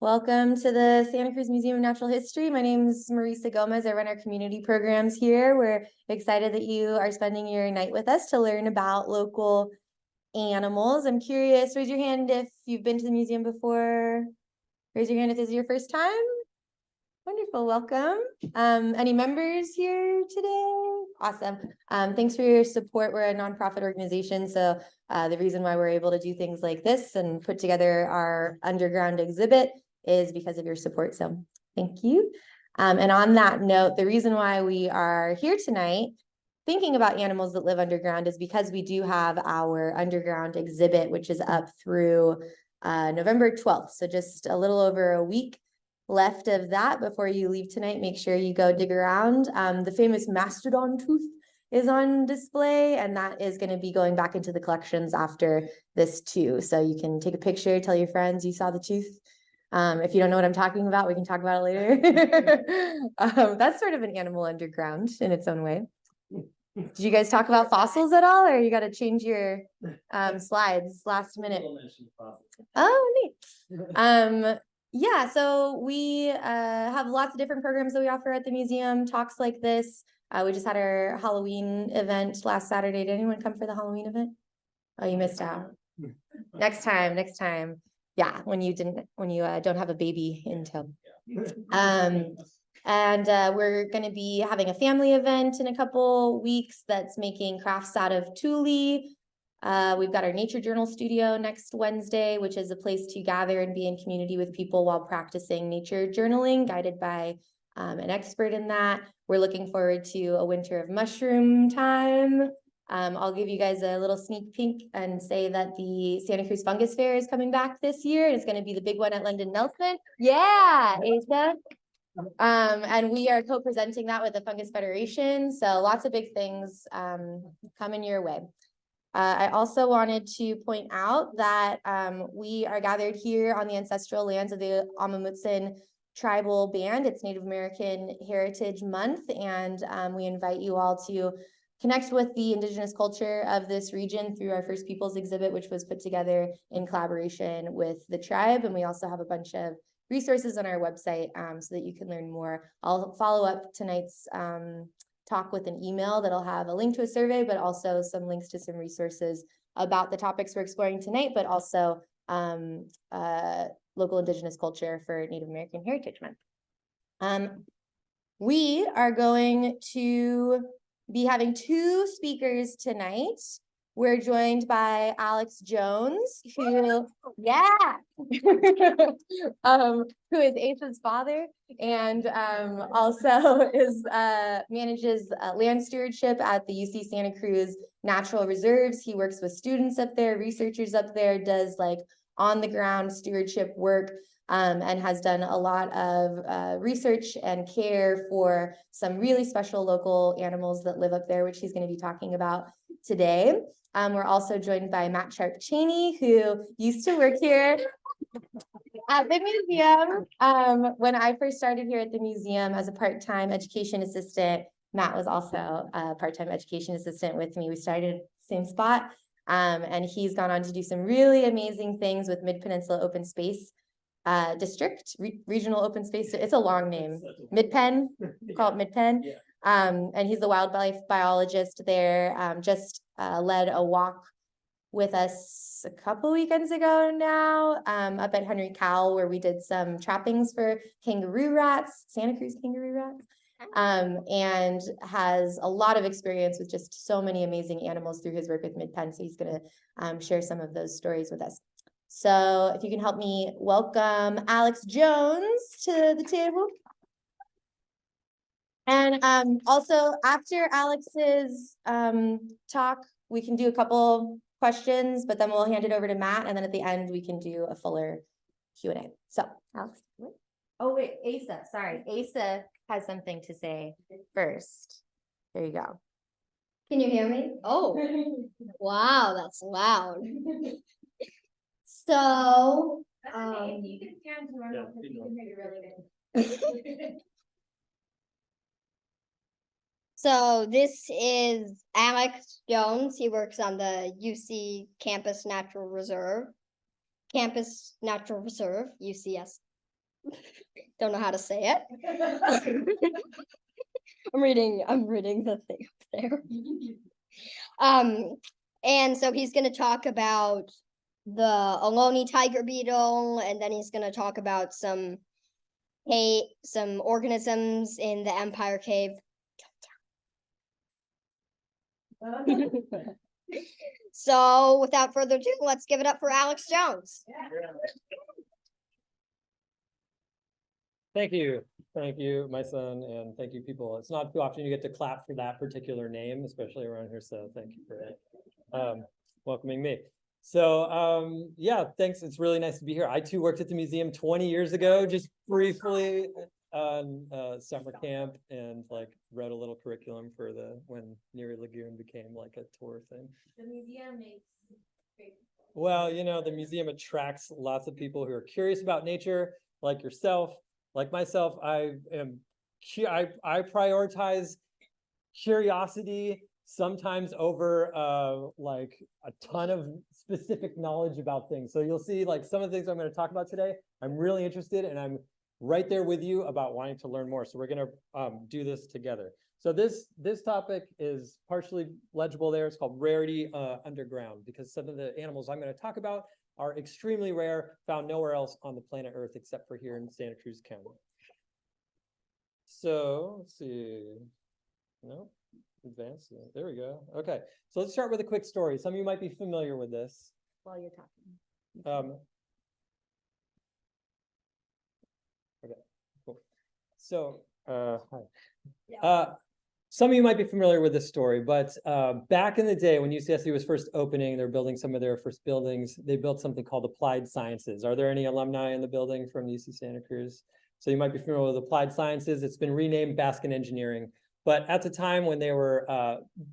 Welcome to the Santa Cruz Museum of Natural History. My name is Marisa Gomez. I run our community programs here. We're excited that you are spending your night with us to learn about local animals. I'm curious, raise your hand if you've been to the museum before. Raise your hand if this is your first time. Wonderful, welcome. Any members here today? Awesome. Thanks for your support. We're a nonprofit organization, so the reason why we're able to do things like this and put together our underground exhibit is because of your support, so thank you. And on that note, the reason why we are here tonight thinking about animals that live underground is because we do have our underground exhibit, which is up through November 12th, so just a little over a week left of that. Before you leave tonight, make sure you go dig around. The famous mastodon tooth is on display, and that is going to be going back into the collections after this too. So you can take a picture, tell your friends you saw the tooth. If you don't know what I'm talking about, we can talk about it later. That's sort of an animal underground in its own way. Did you guys talk about fossils at all, or you got to change your slides last minute? Oh, neat. Yeah, so we have lots of different programs that we offer at the museum, talks like this. We just had our Halloween event last Saturday. Did anyone come for the Halloween event? Oh, you missed out. Next time. Yeah, when you don't have a baby in tow. And we're going to be having a family event in a couple weeks that's making crafts out of tule. We've got our nature journal studio next Wednesday, which is a place to gather and be in community with people while practicing nature journaling, guided by an expert in that. We're looking forward to a winter of mushroom time. I'll give you guys a little sneak peek and say that the Santa Cruz Fungus Fair is coming back this year. It's going to be the big one at London Nelson. Yeah, Asa. And we are co-presenting that with the Fungus Federation. So lots of big things coming your way. I also wanted to point out that we are gathered here on the ancestral lands of the Amamutsan tribal band. It's Native American Heritage Month, and we invite you all to connect with the indigenous culture of this region through our First Peoples exhibit, which was put together in collaboration with the tribe. And we also have a bunch of resources on our website so that you can learn more. I'll follow up tonight's talk with an email that'll have a link to a survey, but also some links to some resources about the topics we're exploring tonight, but also local indigenous culture for Native American Heritage Month. We are going to be having two speakers tonight. We're joined by Alex Jones, who is Asa's father, and also manages land stewardship at the UC Santa Cruz Natural Reserves. He works with students up there, researchers up there, does like on the ground stewardship work, and has done a lot of research and care for some really special local animals that live up there, which he's going to be talking about today. We're also joined by Matt Sharp Chaney, who used to work here at the museum. When I first started here at the museum as a part-time education assistant, Matt was also a part-time education assistant with me. We started same spot, and he's gone on to do some really amazing things with Midpeninsula Open Space District, Regional Open Space. It's a long name. Midpen, call it Midpen. Yeah. And he's the wildlife biologist there. Just led a walk with us a couple weekends ago now, up at Henry Cowell, where we did some trappings for kangaroo rats, Santa Cruz kangaroo rats, and has a lot of experience with just so many amazing animals through his work with Midpen. So he's going to share some of those stories with us. So if you can help me welcome Alex Jones to the table. And also after Alex's talk, we can do a couple questions, but then we'll hand it over to Matt. And then at the end, we can do a fuller Q&A. So Alex. Oh, wait, Asa, sorry. Asa has something to say first. There you go. Can you hear me? Oh, wow, that's loud. So, you can stand normal because you can hear you really good. So this is Alex Jones. He works on the UC Campus Natural Reserve, UCS. Don't know how to say it. I'm reading the thing up there. And so he's going to talk about the Ohlone tiger beetle, and then he's going to talk about some organisms in the Empire Cave. So without further ado, let's give it up for Alex Jones. Thank you, my son, and thank you, people. It's not too often you get to clap for that particular name, especially around here, so thank you for welcoming me. So, yeah, thanks. It's really nice to be here. I too worked at the museum 20 years ago, just briefly on summer camp, and like wrote a little curriculum for when Neary Lagoon became like a tour thing. The museum makes great. Well, you know, the museum attracts lots of people who are curious about nature, like yourself. Like myself, I prioritize curiosity sometimes over like a ton of specific knowledge about things. So you'll see like some of the things I'm going to talk about today, I'm really interested, and I'm right there with you about wanting to learn more. So we're going to do this together. So this topic is partially legible there. It's called Rarity Underground, because some of the animals I'm going to talk about are extremely rare, found nowhere else on the planet Earth except for here in Santa Cruz County. So let's see. No, advance. There we go. Okay, so let's start with a quick story. Some of you might be familiar with this. While you're talking. Okay, cool. So, hi. Some of you might be familiar with this story, but back in the day when UCSC was first opening, they're building some of their first buildings, they built something called Applied Sciences. Are there any alumni in the building from UC Santa Cruz? So you might be familiar with Applied Sciences. It's been renamed Baskin Engineering. But at the time when they were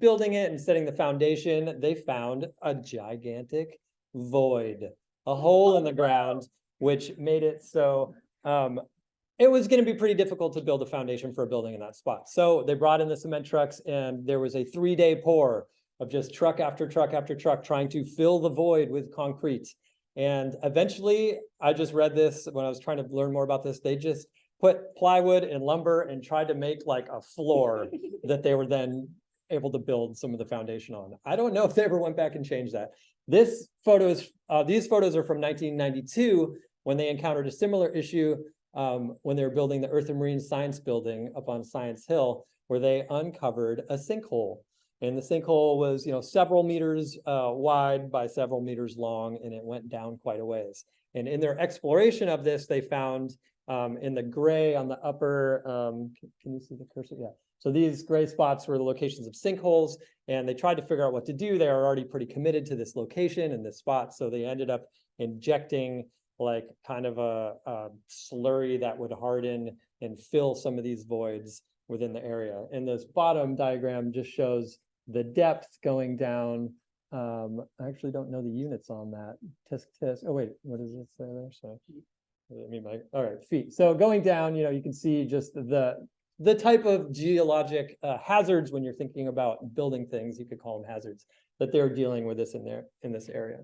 building it and setting the foundation, they found a gigantic void, a hole in the ground, which made it so it was going to be pretty difficult to build a foundation for a building in that spot. So they brought in the cement trucks, and there was a 3-day pour of just truck after truck after truck trying to fill the void with concrete. And eventually, I just read this when I was trying to learn more about this, they just put plywood and lumber and tried to make like a floor that they were then able to build some of the foundation on. I don't know if they ever went back and changed that. These photos are from 1992 when they encountered a similar issue when they were building the Earth and Marine Science Building up on Science Hill, where they uncovered a sinkhole. And the sinkhole was, you know, several meters wide by several meters long, and it went down quite a ways. And in their exploration of this, they found in the gray on the upper, can you see the cursor? Yeah. So these gray spots were the locations of sinkholes, and they tried to figure out what to do. They were already pretty committed to this location and this spot, so they ended up injecting like kind of a slurry that would harden and fill some of these voids within the area. And this bottom diagram just shows the depth going down. I actually don't know the units on that. Tisk. Oh wait, what does it say there? So I mean, all right, feet. So going down, you know, you can see just the type of geologic hazards when you're thinking about building things. You could call them hazards that they're dealing with this in this area.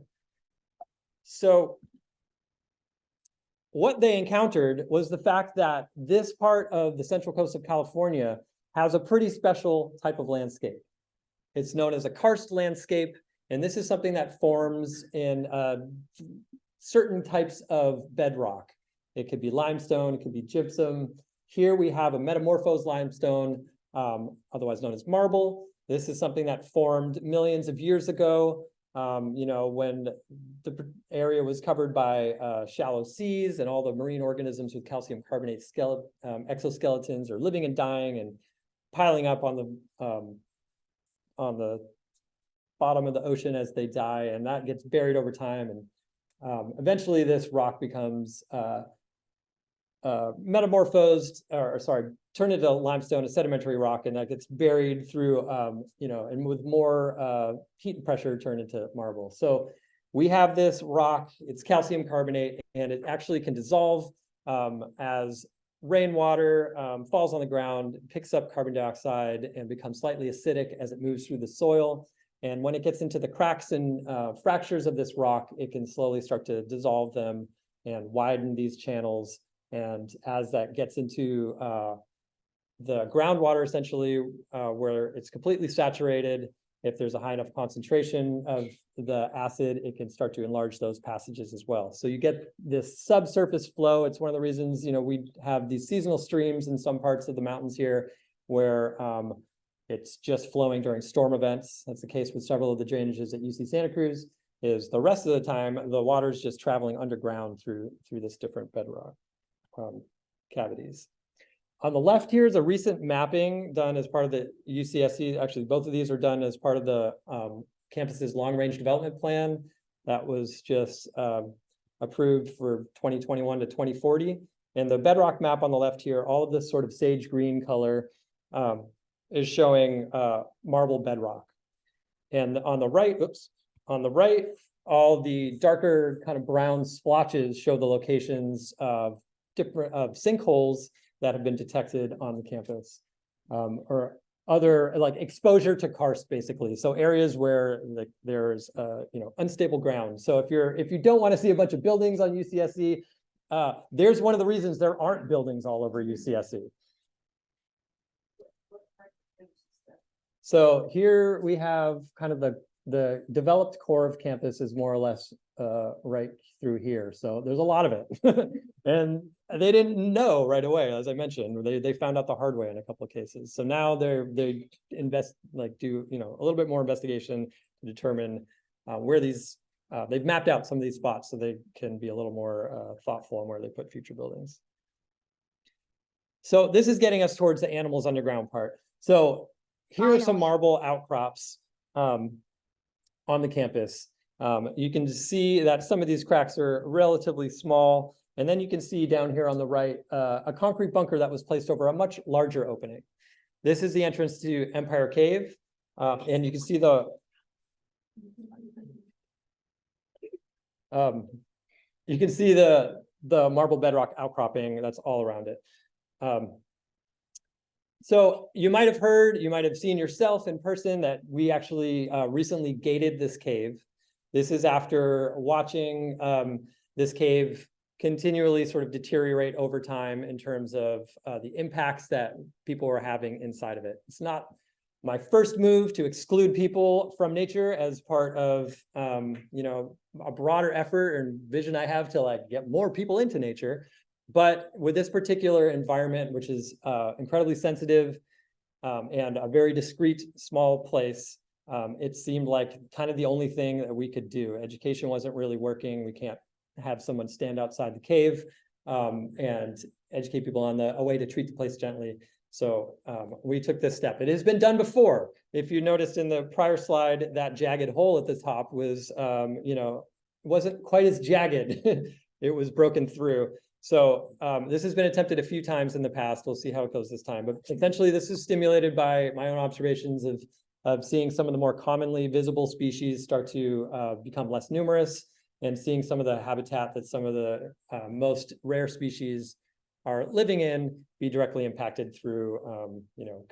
So what they encountered was the fact that this part of the central coast of California has a pretty special type of landscape. It's known as a karst landscape, and this is something that forms in certain types of bedrock. It could be limestone, it could be gypsum. Here we have a metamorphosed limestone, otherwise known as marble. This is something that formed millions of years ago. You know, when the area was covered by shallow seas, and all the marine organisms with calcium carbonate exoskeletons are living and dying and piling up on the bottom of the ocean as they die, and that gets buried over time, and eventually this rock becomes metamorphosed, turned into limestone, a sedimentary rock, and that gets buried through, you know, and with more heat and pressure turned into marble. So we have this rock, it's calcium carbonate, and it actually can dissolve as rainwater falls on the ground, picks up carbon dioxide, and becomes slightly acidic as it moves through the soil. And when it gets into the cracks and fractures of this rock, it can slowly start to dissolve them and widen these channels And as that gets into the groundwater, essentially, where it's completely saturated, if there's a high enough concentration of the acid, it can start to enlarge those passages as well. So you get this subsurface flow. It's one of the reasons, we have these seasonal streams in some parts of the mountains here where it's just flowing during storm events. That's the case with several of the drainages at UC Santa Cruz. Is the rest of the time, the water's just traveling underground through this different bedrock cavities. On the left here is a recent mapping done as part of the UCSC. Actually, both of these are done as part of the campus's long-range development plan that was just approved for 2021 to 2040. And the bedrock map on the left here, all of this sort of sage green color is showing marble bedrock. And on the right, all the darker kind of brown splotches show the locations of sinkholes that have been detected on the campus, or other like exposure to karst, basically. So areas where there's unstable ground. So if you don't want to see a bunch of buildings on UCSC, there's one of the reasons there aren't buildings all over UCSC. So here we have kind of the developed core of campus is more or less right through here. So there's a lot of it. And they didn't know right away, as I mentioned. They found out the hard way in a couple of cases. So now they invest, do a little bit more investigation to determine where these they've mapped out some of these spots so they can be a little more thoughtful on where they put future buildings. So this is getting us towards the animals underground part. So here are some marble outcrops on the campus. You can see that some of these cracks are relatively small. And then you can see down here on the right, a concrete bunker that was placed over a much larger opening. This is the entrance to Empire Cave. And you can see the marble bedrock outcropping that's all around it. So you might have heard, you might have seen yourself in person that we actually recently gated this cave. This is after watching this cave continually sort of deteriorate over time in terms of the impacts that people were having inside of it. It's not my first move to exclude people from nature as part of a broader effort and vision I have to get more people into nature. But with this particular environment, which is incredibly sensitive and a very discreet, small place, it seemed like kind of the only thing that we could do. Education wasn't really working. We can't have someone stand outside the cave and educate people on a way to treat the place gently. So we took this step. It has been done before. If you noticed in the prior slide, that jagged hole at the top was, wasn't quite as jagged. It was broken through. So this has been attempted a few times in the past. We'll see how it goes this time. But essentially, this is stimulated by my own observations of seeing some of the more commonly visible species start to become less numerous, and seeing some of the habitat that some of the most rare species are living in be directly impacted through,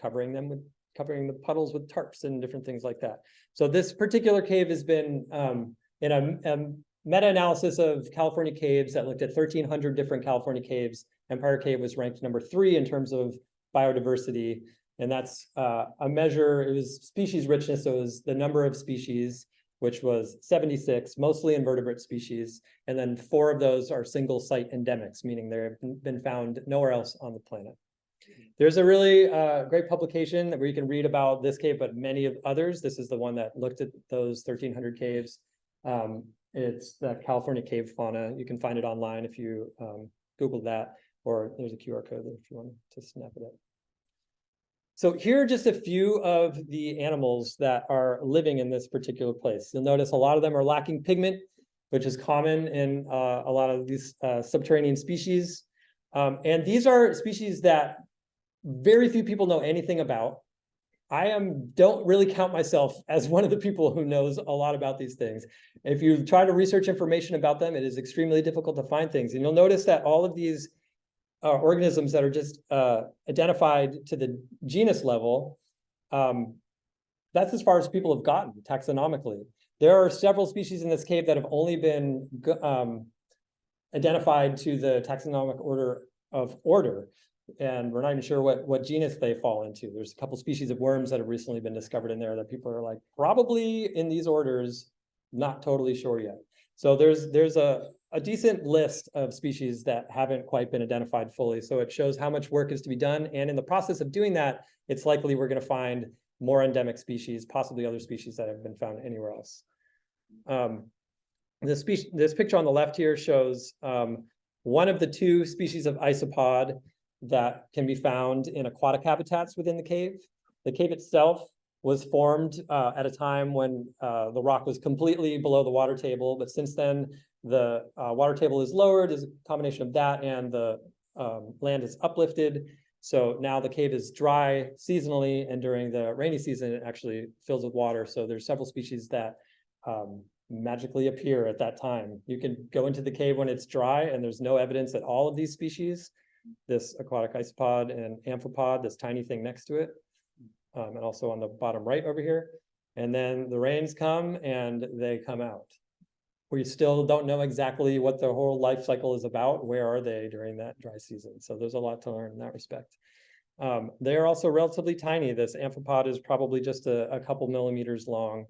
covering the puddles with tarps and different things like that. So this particular cave has been in a meta-analysis of California caves that looked at 1,300 different California caves. Empire Cave was ranked number 3 in terms of biodiversity. And that's a measure, it was species richness, so it was the number of species, which was 76, mostly invertebrate species. And then 4 of those are single site endemics, meaning they've been found nowhere else on the planet. There's a really great publication where you can read about this cave, but many of others. This is the one that looked at those 1,300 caves. It's the California cave fauna. You can find it online if you Google that, or there's a QR code if you want to snap it up. So here are just a few of the animals that are living in this particular place. You'll notice a lot of them are lacking pigment, which is common in a lot of these subterranean species. And these are species that very few people know anything about. I don't really count myself as one of the people who knows a lot about these things. If you try to research information about them, it is extremely difficult to find things. And you'll notice that all of these organisms that are just identified to the genus level, that's as far as people have gotten taxonomically. There are several species in this cave that have only been identified to the taxonomic order of order. And we're not even sure what genus they fall into. There's a couple species of worms that have recently been discovered in there that people are like, probably in these orders, not totally sure yet. So there's a decent list of species that haven't quite been identified fully. So it shows how much work is to be done. And in the process of doing that, it's likely we're going to find more endemic species, possibly other species that have been found anywhere else. This picture on the left here shows one of the two species of isopod that can be found in aquatic habitats within the cave. The cave itself was formed at a time when the rock was completely below the water table, but since then the water table is lowered as a combination of that and the land is uplifted. So now the cave is dry seasonally, and during the rainy season, it actually fills with water. So there's several species that magically appear at that time. You can go into the cave when it's dry, and there's no evidence that all of these species, this aquatic isopod and amphipod, this tiny thing next to it, and also on the bottom right over here. And then the rains come and they come out. We still don't know exactly what the whole life cycle is about. Where are they during that dry season? So there's a lot to learn in that respect. They are also relatively tiny. This amphipod is probably just a couple millimeters long.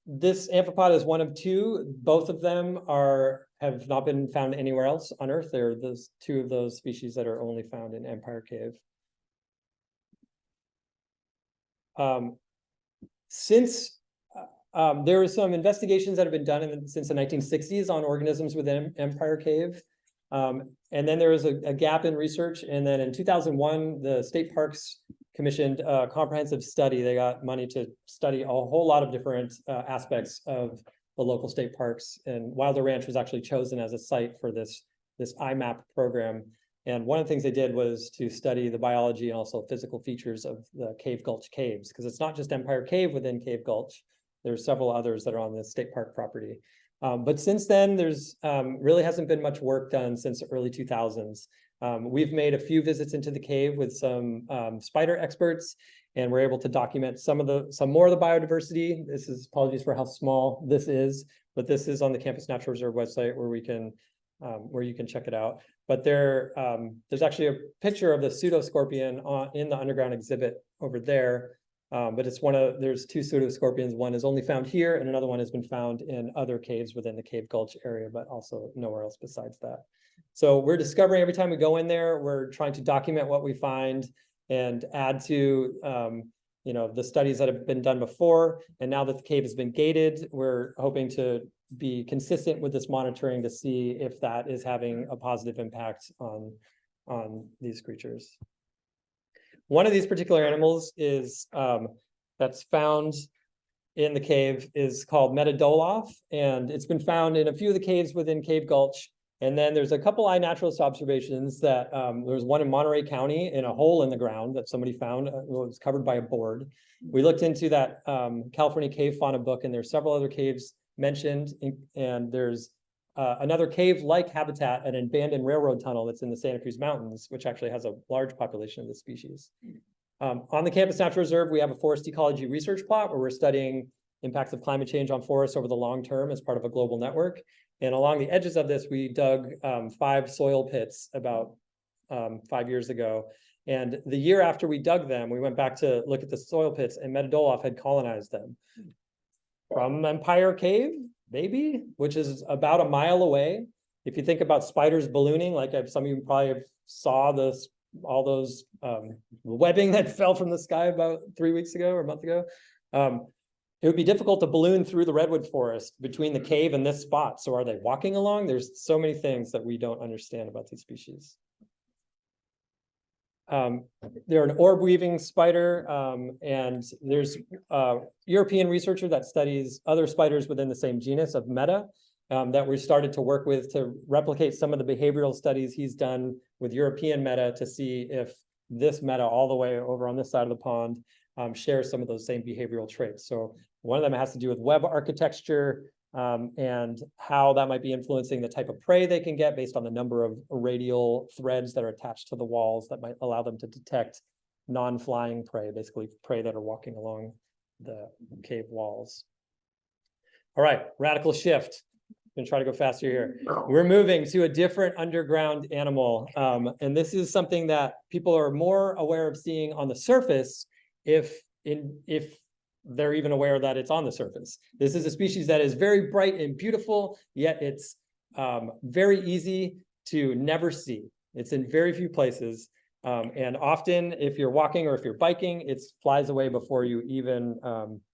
This amphipod is one of two. Both of them have not been found anywhere else on Earth. They're those two of those species that are only found in Empire Cave. Since there were some investigations that have been done since the 1960s on organisms within Empire Cave. And then there was a gap in research. And then in 2001, the State Parks commissioned a comprehensive study. They got money to study a whole lot of different aspects of the local state parks. And Wilder Ranch was actually chosen as a site for this IMAP program. And one of the things they did was to study the biology and also physical features of the Cave Gulch caves, because it's not just Empire Cave within Cave Gulch. There's several others that are on the state park property. But since then, there's really hasn't been much work done since the early 2000s. We've made a few visits into the cave with some spider experts, and we're able to document some more of the biodiversity. This is, apologies for how small this is, but this is on the Campus Natural Reserve website where you can check it out. But there's actually a picture of the pseudoscorpion in the underground exhibit over there. But there's two pseudoscorpions. One is only found here, and another one has been found in other caves within the Cave Gulch area, but also nowhere else besides that. So we're discovering every time we go in there, we're trying to document what we find and add to the studies that have been done before. And now that the cave has been gated, we're hoping to be consistent with this monitoring to see if that is having a positive impact on these creatures. One of these particular animals is that's found in the cave is called Metadoloff, and it's been found in a few of the caves within Cave Gulch. And then there's a couple iNaturalist observations that there's one in Monterey County in a hole in the ground that somebody found. It was covered by a board. We looked into that California Cave Fauna book, and there's several other caves mentioned, and there's another cave-like habitat, an abandoned railroad tunnel that's in the Santa Cruz Mountains, which actually has a large population of this species. On the Campus Natural Reserve, we have a forest ecology research plot where we're studying impacts of climate change on forests over the long term as part of a global network. And along the edges of this, we dug 5 soil pits about 5 years ago. And the year after we dug them, we went back to look at the soil pits, and Metadoloff had colonized them. From Empire Cave, maybe, which is about a mile away. If you think about spiders ballooning, like some of you probably saw all those webbing that fell from the sky about 3 weeks ago or a month ago. It would be difficult to balloon through the redwood forest between the cave and this spot. So are they walking along? There's so many things that we don't understand about these species. They're an orb-weaving spider, and there's a European researcher that studies other spiders within the same genus of Meta that we started to work with to replicate some of the behavioral studies he's done with European Meta to see if this Meta all the way over on this side of the pond shares some of those same behavioral traits. So one of them has to do with web architecture and how that might be influencing the type of prey they can get based on the number of radial threads that are attached to the walls that might allow them to detect non-flying prey, basically prey that are walking along the cave walls. All right, radical shift. I'm gonna try to go faster here. We're moving to a different underground animal. And this is something that people are more aware of seeing on the surface if they're even aware that it's on the surface. This is a species that is very bright and beautiful, yet it's very easy to never see. It's in very few places. And often if you're walking or if you're biking, it flies away before you even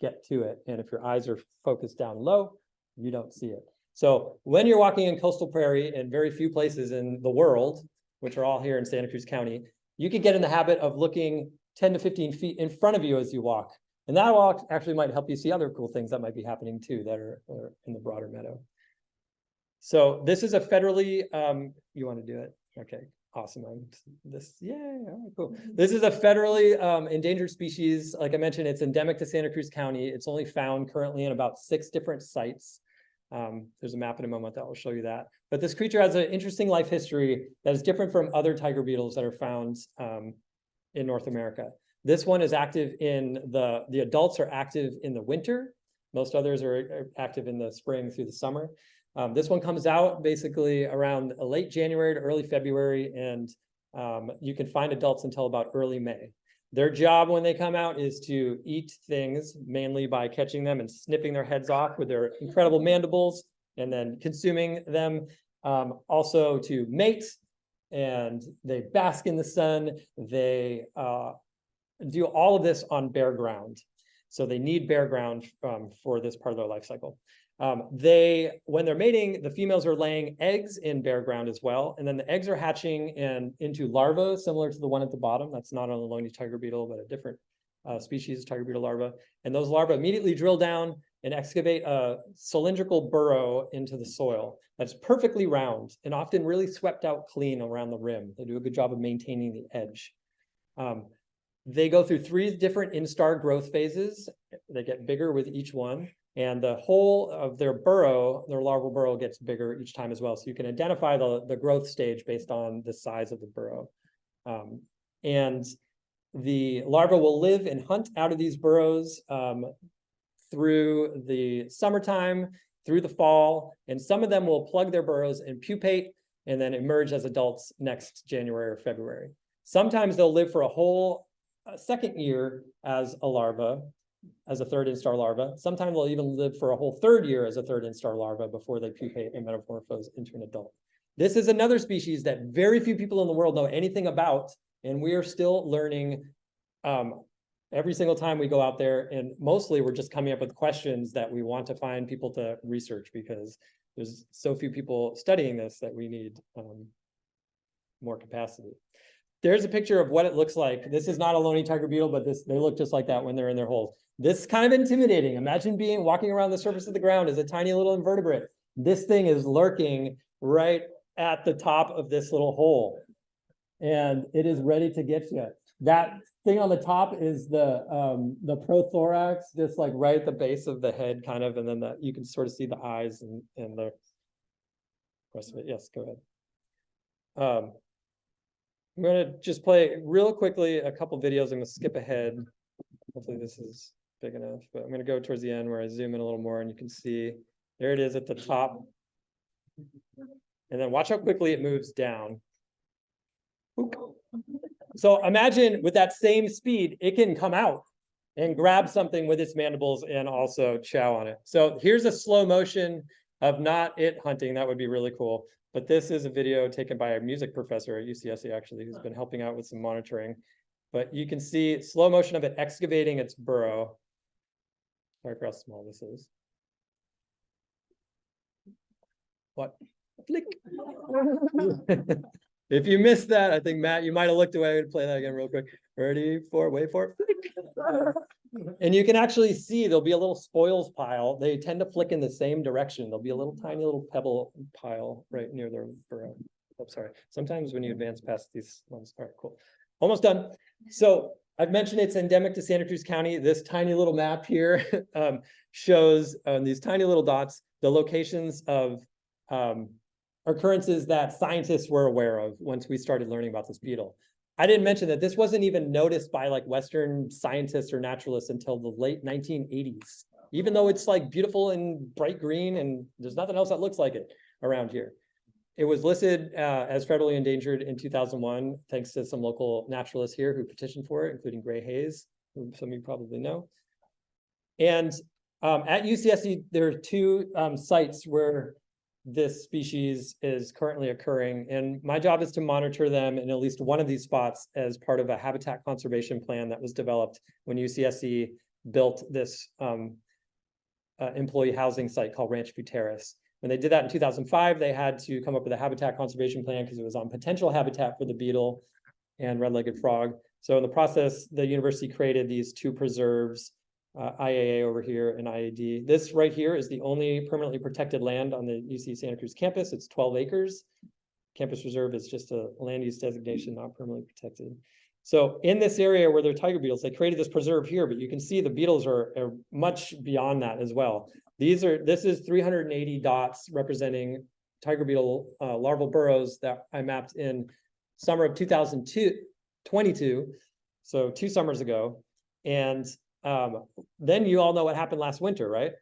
get to it. And if your eyes are focused down low, you don't see it. So when you're walking in coastal prairie in very few places in the world, which are all here in Santa Cruz County, you could get in the habit of looking 10 to 15 feet in front of you as you walk. And that walk actually might help you see other cool things that might be happening too that are in the broader meadow. So this is a federally, you want to do it? Okay, awesome. Yeah, all right, cool. This is a federally endangered species. Like I mentioned, it's endemic to Santa Cruz County. It's only found currently in about 6 different sites. There's a map in a moment that will show you that. But this creature has an interesting life history that is different from other tiger beetles that are found in North America. This one is active in the adults are active in the winter. Most others are active in the spring through the summer. This one comes out basically around late January to early February, and you can find adults until about early May. Their job when they come out is to eat things, mainly by catching them and snipping their heads off with their incredible mandibles and then consuming them. Also to mate, and they bask in the sun. They do all of this on bare ground. So they need bare ground for this part of their life cycle. When they're mating, the females are laying eggs in bare ground as well. And then the eggs are hatching into larvae, similar to the one at the bottom. That's not an Ohlone tiger beetle, but a different species of tiger beetle larva. And those larvae immediately drill down and excavate a cylindrical burrow into the soil that's perfectly round and often really swept out clean around the rim. They do a good job of maintaining the edge. They go through 3 different instar growth phases. They get bigger with each one. And the whole of their burrow, their larval burrow, gets bigger each time as well. So you can identify the growth stage based on the size of the burrow. And the larva will live and hunt out of these burrows through the summertime, through the fall, and some of them will plug their burrows and pupate and then emerge as adults next January or February. Sometimes they'll live for a whole second year as a larva, as a 3rd instar larva. Sometimes they'll even live for a whole 3rd year as a 3rd instar larva before they pupate and metamorphose into an adult. This is another species that very few people in the world know anything about, and we are still learning every single time we go out there. And mostly we're just coming up with questions that we want to find people to research, because there's so few people studying this that we need more capacity. There's a picture of what it looks like. This is not a Ohlone tiger beetle, but they look just like that when they're in their holes. This is kind of intimidating. Imagine walking around the surface of the ground as a tiny little invertebrate. This thing is lurking right at the top of this little hole, and it is ready to get you. That thing on the top is the prothorax, just like right at the base of the head, kind of, and then you can sort of see the eyes and the rest of it. Yes, go ahead. I'm going to just play real quickly a couple videos. I'm going to skip ahead. Hopefully this is big enough, but I'm going to go towards the end where I zoom in a little more and you can see there it is at the top. And then watch how quickly it moves down. So imagine with that same speed, it can come out and grab something with its mandibles and also chow on it. So here's a slow motion of not it hunting. That would be really cool. But this is a video taken by a music professor at UCSC, actually, who's been helping out with some monitoring. But you can see slow motion of it excavating its burrow. Sorry for how small this is. What? Flick. If you missed that, I think, Matt, you might have looked away. I'm going to play that again real quick. Ready, wait for it. Flick. And you can actually see there'll be a little spoils pile. They tend to flick in the same direction. There'll be a little tiny little pebble pile right near their burrow. Oh, sorry. Sometimes when you advance past these ones. All right, cool. Almost done. So I've mentioned it's endemic to Santa Cruz County. This tiny little map here shows these tiny little dots, the locations of occurrences that scientists were aware of once we started learning about this beetle. I didn't mention that this wasn't even noticed by like Western scientists or naturalists until the late 1980s. even though it's like beautiful and bright green and there's nothing else that looks like it around here. It was listed as federally endangered in 2001, thanks to some local naturalists here who petitioned for it, including Gray Hayes, who some of you probably know. And at UCSC, there are two sites where this species is currently occurring, and my job is to monitor them in at least one of these spots as part of a habitat conservation plan that was developed when UCSC built this employee housing site called Ranch View Terrace. When they did that in 2005, they had to come up with a habitat conservation plan because it was on potential habitat for the beetle and red-legged frog. So in the process, the university created these two preserves, IAA over here and IAD. This right here is the only permanently protected land on the UC Santa Cruz campus. It's 12 acres. Campus reserve is just a land use designation, not permanently protected. So in this area where there are tiger beetles, they created this preserve here, but you can see the beetles are much beyond that as well. This is 380 dots representing tiger beetle larval burrows that I mapped in summer of 2022, so 2 summers ago. And then you all know what happened last winter, right?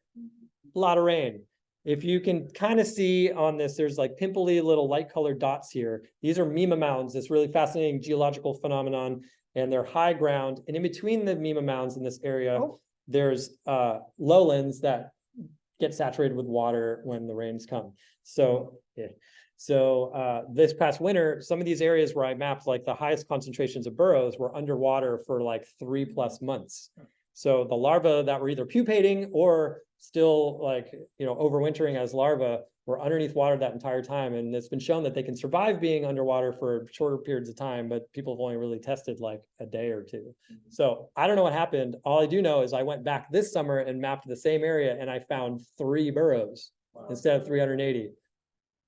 A lot of rain. If you can kind of see on this, there's like pimply little light colored dots here. These are Mima mounds, this really fascinating geological phenomenon, and they're high ground. And in between the Mima mounds in this area, there's lowlands that get saturated with water when the rains come. So, this past winter, some of these areas where I mapped like the highest concentrations of burrows were underwater for like 3+ months. So the larvae that were either pupating or still like, overwintering as larvae were underneath water that entire time. And it's been shown that they can survive being underwater for shorter periods of time, but people have only really tested like a day or two. So I don't know what happened. All I do know is I went back this summer and mapped the same area and I found 3 burrows instead of 380.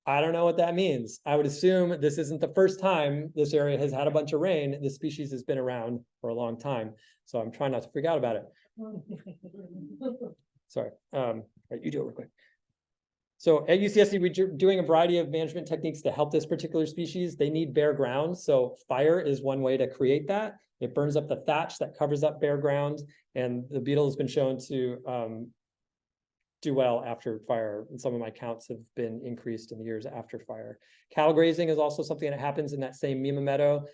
I don't know what that means. I would assume this isn't the first time this area has had a bunch of rain. This species has been around for a long time. So I'm trying not to freak out about it. Sorry. All right, you do it real quick. So at UCSC, we're doing a variety of management techniques to help this particular species. They need bare ground. So fire is one way to create that. It burns up the thatch that covers up bare ground. And the beetle has been shown to do well after fire. And some of my counts have been increased in the years after fire. Cattle grazing is also something that happens in that same Mima meadow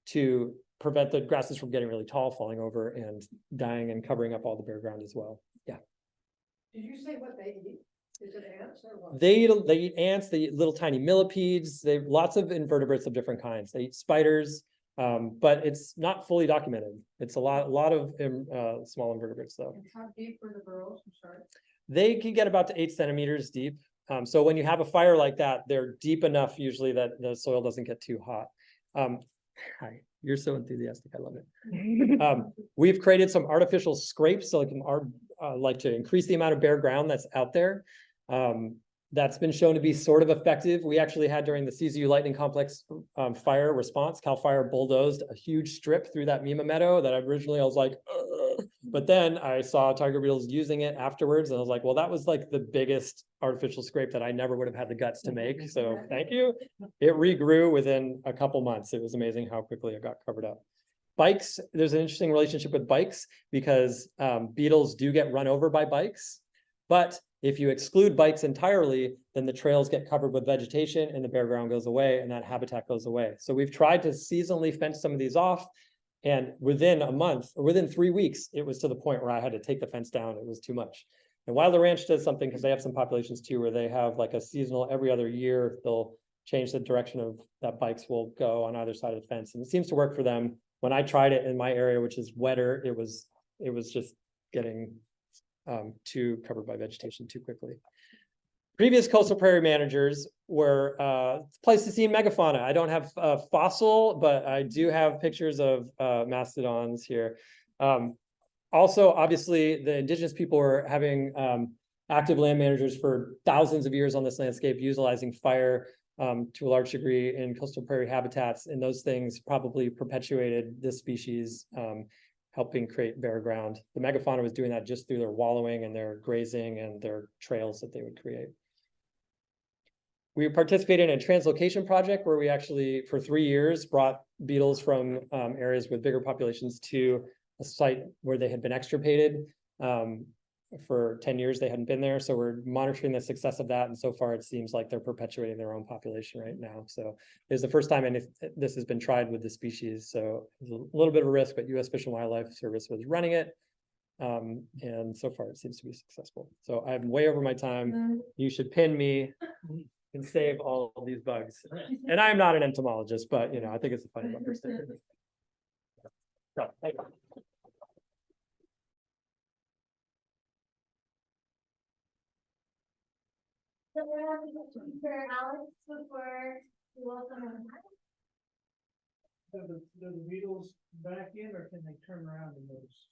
to prevent the grasses from getting really tall, falling over and dying and covering up all the bare ground as well. Yeah. Did you say what they eat? Is it ants or what? They eat ants, they eat little tiny millipedes, they have lots of invertebrates of different kinds. They eat spiders, but it's not fully documented. It's a lot of small invertebrates though. And how deep were the burrows? I'm sorry. They can get about to 8 centimeters deep. So when you have a fire like that, they're deep enough usually that the soil doesn't get too hot. Hi, you're so enthusiastic. I love it. We've created some artificial scrapes so like to increase the amount of bare ground that's out there. That's been shown to be sort of effective. We actually had during the CZU Lightning Complex fire response, CAL FIRE bulldozed a huge strip through that Mima meadow that originally I was like, ugh. But then I saw tiger beetles using it afterwards. And I was like, well, that was like the biggest artificial scrape that I never would have had the guts to make. So thank you. It regrew within a couple months. It was amazing how quickly it got covered up. Bikes, there's an interesting relationship with bikes because beetles do get run over by bikes. But if you exclude bikes entirely, then the trails get covered with vegetation and the bare ground goes away and that habitat goes away. So we've tried to seasonally fence some of these off. And within a month or within 3 weeks, it was to the point where I had to take the fence down. It was too much. And Wilder Ranch does something because they have some populations too, where they have like a seasonal every other year, they'll change the direction of that bikes will go on either side of the fence. And it seems to work for them. When I tried it in my area, which is wetter, it was just getting too covered by vegetation too quickly. Previous coastal prairie managers were Pleistocene megafauna. I don't have a fossil, but I do have pictures of mastodons here. Also, obviously, the indigenous people were having active land managers for thousands of years on this landscape, utilizing fire to a large degree in coastal prairie habitats, and those things probably perpetuated this species, helping create bare ground. The megafauna was doing that just through their wallowing and their grazing and their trails that they would create. We participated in a translocation project where we actually, for 3 years, brought beetles from areas with bigger populations to a site where they had been extirpated. for 10 years they hadn't been there. So we're monitoring the success of that. And so far, it seems like they're perpetuating their own population right now. So it's the first time this has been tried with the species. So it's a little bit of a risk, but U.S. Fish and Wildlife Service was running it. And so far it seems to be successful. So I'm way over my time. You should pin me and save all of these bugs. And I'm not an entomologist, but I think it's a funny bumper sticker. So, thank you. So we're having a question for Alex before we welcome him. Do the beetles back in or can they turn around and those?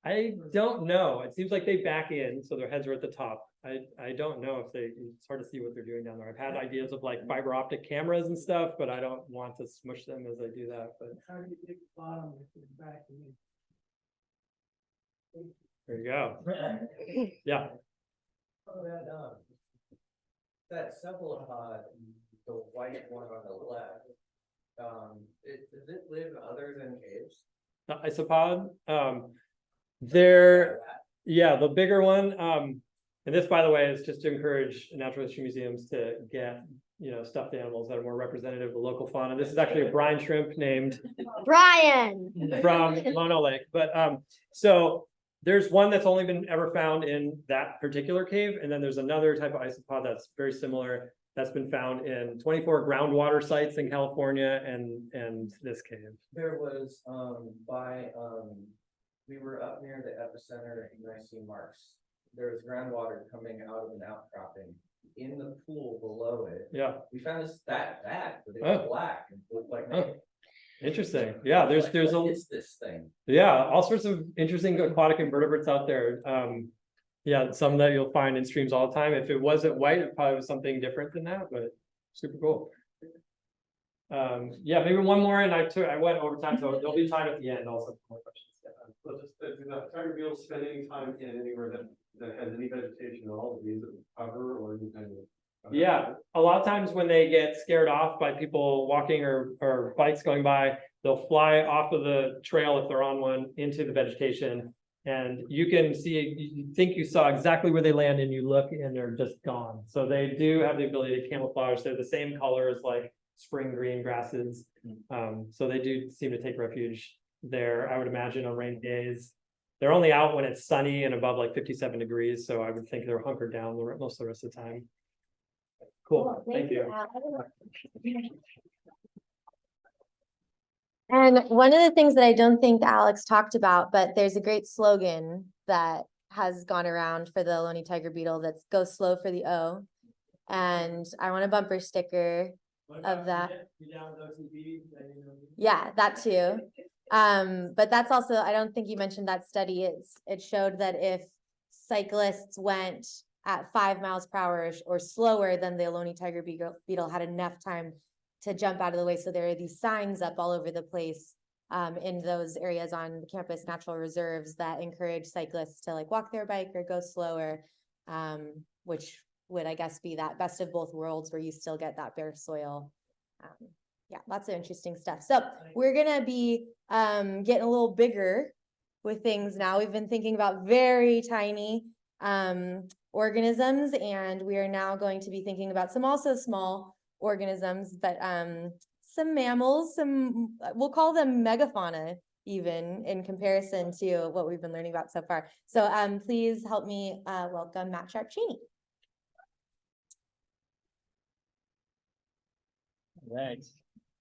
I don't know. It seems like they back in, so their heads are at the top. I don't know if it's hard to see what they're doing down there. I've had ideas of like fiber optic cameras and stuff, but I don't want to smush them as I do that. But How do you pick the bottom if it's backing in? there you go. Yeah. Oh, that cephalopod, the white one on the left, does it live other than caves? The isopod, the bigger one. And this, by the way, is just to encourage natural history museums to get, stuffed animals that are more representative of the local fauna. This is actually a brine shrimp named Brian. from Mono Lake. But so there's one that's only been ever found in that particular cave. And then there's another type of isopod that's very similar that's been found in 24 groundwater sites in California and this cave. There was, we were up near the epicenter in UC Marks. There was groundwater coming out of an outcropping in the pool below it. Yeah. We found this that bad, but it was black and looked like Oh. Interesting. Yeah, there's it's this thing. Yeah, all sorts of interesting aquatic invertebrates out there. Yeah, some that you'll find in streams all the time. If it wasn't white, it probably was something different than that, but super cool. Yeah, maybe one more, and I went over time, so there'll be time at the end also for more questions. So just do the tiger beetles spend any time in anywhere that has any vegetation at all? Is it cover or any kind of? Yeah, a lot of times when they get scared off by people walking or bikes going by, they'll fly off of the trail if they're on one into the vegetation. And you can see, you think you saw exactly where they land and you look and they're just gone. So they do have the ability to camouflage. They're the same color as like spring green grasses. So they do seem to take refuge there, I would imagine, on rainy days. They're only out when it's sunny and above like 57 degrees. So I would think they're hunkered down most of the rest of the time. Cool. Thank you. And one of the things that I don't think Alex talked about, but there's a great slogan that has gone around for the Ohlone tiger beetle that's "Go slow for the O." And I want a bumper sticker of that. Yeah, that too. But that's also, I don't think you mentioned that study. It showed that if cyclists went at 5 miles per hour or slower than the Ohlone tiger beetle had enough time to jump out of the way. So there are these signs up all over the place in those areas on campus natural reserves that encourage cyclists to like walk their bike or go slower, which would, I guess, be that best of both worlds where you still get that bare soil. Yeah, lots of interesting stuff. So we're gonna be getting a little bigger with things now. We've been thinking about very tiny organisms, and we are now going to be thinking about some also small organisms, but some mammals, we'll call them megafauna even in comparison to what we've been learning about so far. So please help me welcome Matt Sharp Chaney. Right.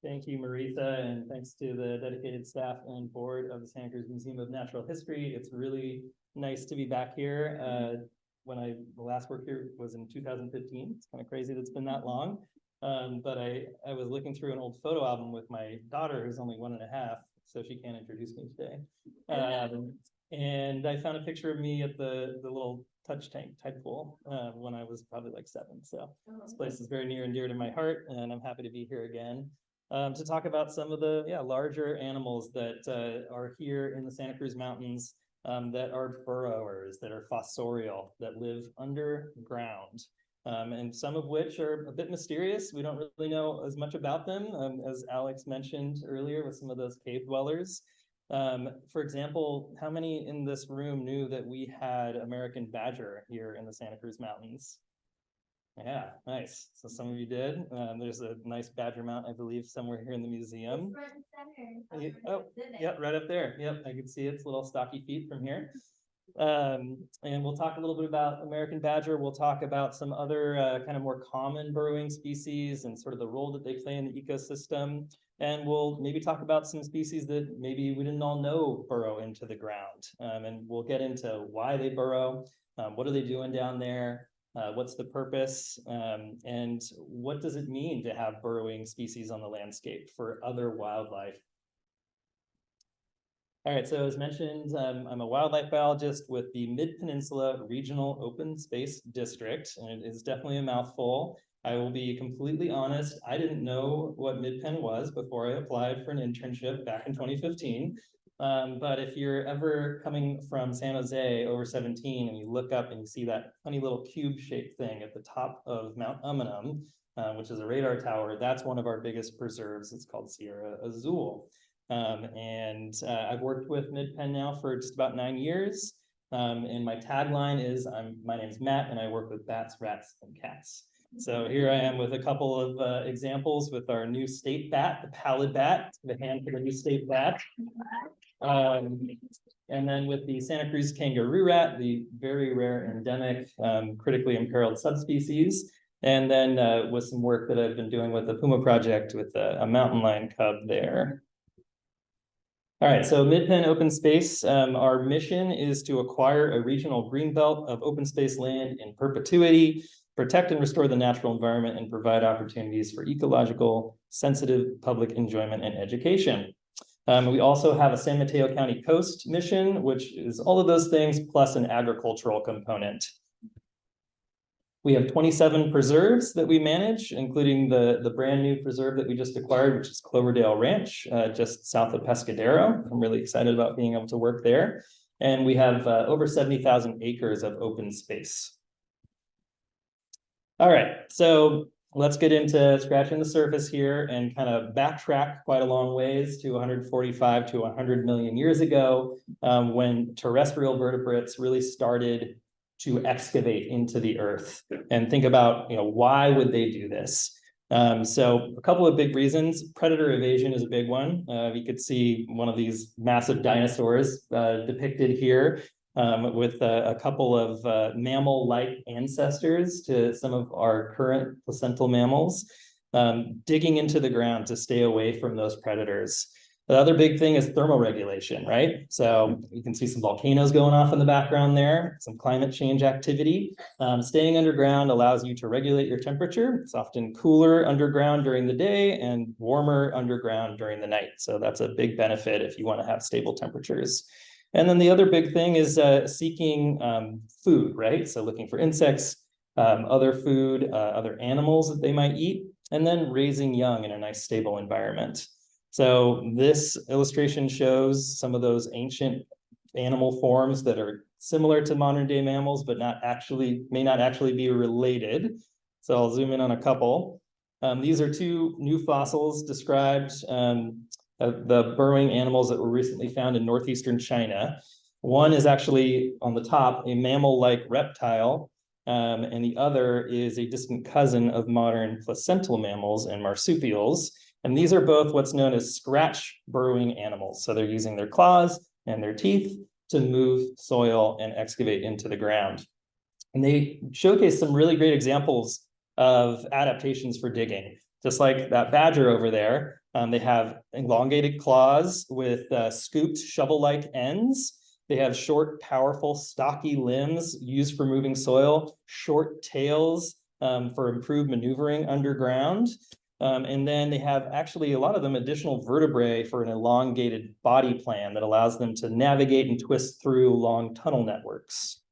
Thank you, Marisa, and thanks to the dedicated staff and board of the Santa Cruz Museum of Natural History. It's really nice to be back here. When the last work here was in 2015. It's kind of crazy that it's been that long. But I was looking through an old photo album with my daughter, who's only 1.5, so she can't introduce me today. And I found a picture of me at the little touch tank tide pool when I was probably like 7. So this place is very near and dear to my heart, and I'm happy to be here again to talk about some of the larger animals that are here in the Santa Cruz Mountains that are burrowers, that are fossorial, that live underground. And some of which are a bit mysterious. We don't really know as much about them as Alex mentioned earlier with some of those cave dwellers. For example, how many in this room knew that we had American badger here in the Santa Cruz Mountains? Yeah, nice. So some of you did. There's a nice badger mount, I believe, somewhere here in the museum. Oh, yeah, right up there. Yep, I can see its little stocky feet from here. And we'll talk a little bit about American badger. We'll talk about some other kind of more common burrowing species and sort of the role that they play in the ecosystem. And we'll maybe talk about some species that maybe we didn't all know burrow into the ground. And we'll get into why they burrow, what are they doing down there, what's the purpose, and what does it mean to have burrowing species on the landscape for other wildlife. All right, so as mentioned, I'm a wildlife biologist with the Midpeninsula Regional Open Space District, and it is definitely a mouthful. I will be completely honest, I didn't know what Midpen was before I applied for an internship back in 2015. But if you're ever coming from San Jose over 17 and you look up and you see that funny little cube-shaped thing at the top of Mount Umanum, which is a radar tower, that's one of our biggest preserves. It's called Sierra Azul. I've worked with Midpen now for just about 9 years. And my tagline is, my name's Matt, and I work with bats, rats, and cats. So here I am with a couple of examples with our new state bat, the pallid bat, the hand for the new state bat. And then with the Santa Cruz kangaroo rat, the very rare endemic, critically imperiled subspecies. And then with some work that I've been doing with the Puma project with a mountain lion cub there. All right, so Midpen Open Space, our mission is to acquire a regional greenbelt of open space land in perpetuity, protect and restore the natural environment, and provide opportunities for ecological, sensitive public enjoyment and education. We also have a San Mateo County Coast mission, which is all of those things plus an agricultural component. We have 27 preserves that we manage, including the brand new preserve that we just acquired, which is Cloverdale Ranch, just south of Pescadero. I'm really excited about being able to work there. And we have over 70,000 acres of open space. All right, so let's get into scratching the surface here and kind of backtrack quite a long ways to 145 to 100 million years ago, when terrestrial vertebrates really started to excavate into the earth. And think about, why would they do this? So a couple of big reasons. Predator evasion is a big one. You could see one of these massive dinosaurs depicted here, with a couple of mammal-like ancestors to some of our current placental mammals, digging into the ground to stay away from those predators. The other big thing is thermal regulation, right? So you can see some volcanoes going off in the background there, some climate change activity. Staying underground allows you to regulate your temperature. It's often cooler underground during the day and warmer underground during the night. So that's a big benefit if you want to have stable temperatures. And then the other big thing is seeking food, right? So looking for insects, other food, other animals that they might eat, and then raising young in a nice stable environment. So this illustration shows some of those ancient animal forms that are similar to modern day mammals, but may not actually be related. So I'll zoom in on a couple. These are two new fossils described, the burrowing animals that were recently found in northeastern China. One is actually on the top, a mammal-like reptile, and the other is a distant cousin of modern placental mammals and marsupials. And these are both what's known as scratch burrowing animals. So they're using their claws and their teeth to move soil and excavate into the ground. And they showcase some really great examples of adaptations for digging. Just like that badger over there, they have elongated claws with scooped shovel-like ends. They have short, powerful, stocky limbs used for moving soil, short tails for improved maneuvering underground. And then they have actually, a lot of them, additional vertebrae for an elongated body plan that allows them to navigate and twist through long tunnel networks.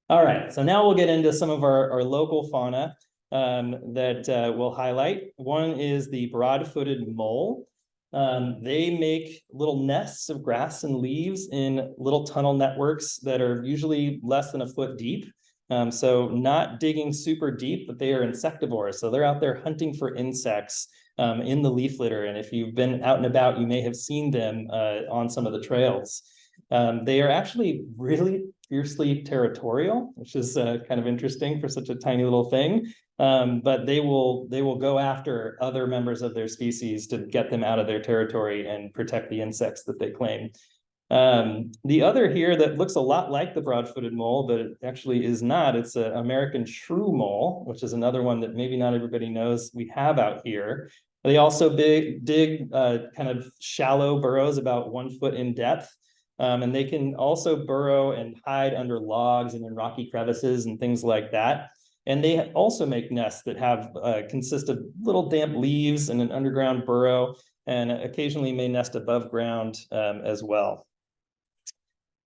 All right, so now we'll get into some of our local fauna that we'll highlight. One is the broad-footed mole. They make little nests of grass and leaves in little tunnel networks that are usually less than a foot deep. So not digging super deep, but they are insectivores. So they're out there hunting for insects in the leaf litter. And if you've been out and about, you may have seen them on some of the trails. They are actually really fiercely territorial, which is kind of interesting for such a tiny little thing. But they will go after other members of their species to get them out of their territory and protect the insects that they claim. The other here that looks a lot like the broad-footed mole, but it actually is not. It's an American shrew mole, which is another one that maybe not everybody knows we have out here. They also dig kind of shallow burrows about 1 foot in depth. And they can also burrow and hide under logs and in rocky crevices and things like that. And they also make nests that have consist of little damp leaves and an underground burrow, and occasionally may nest above ground as well.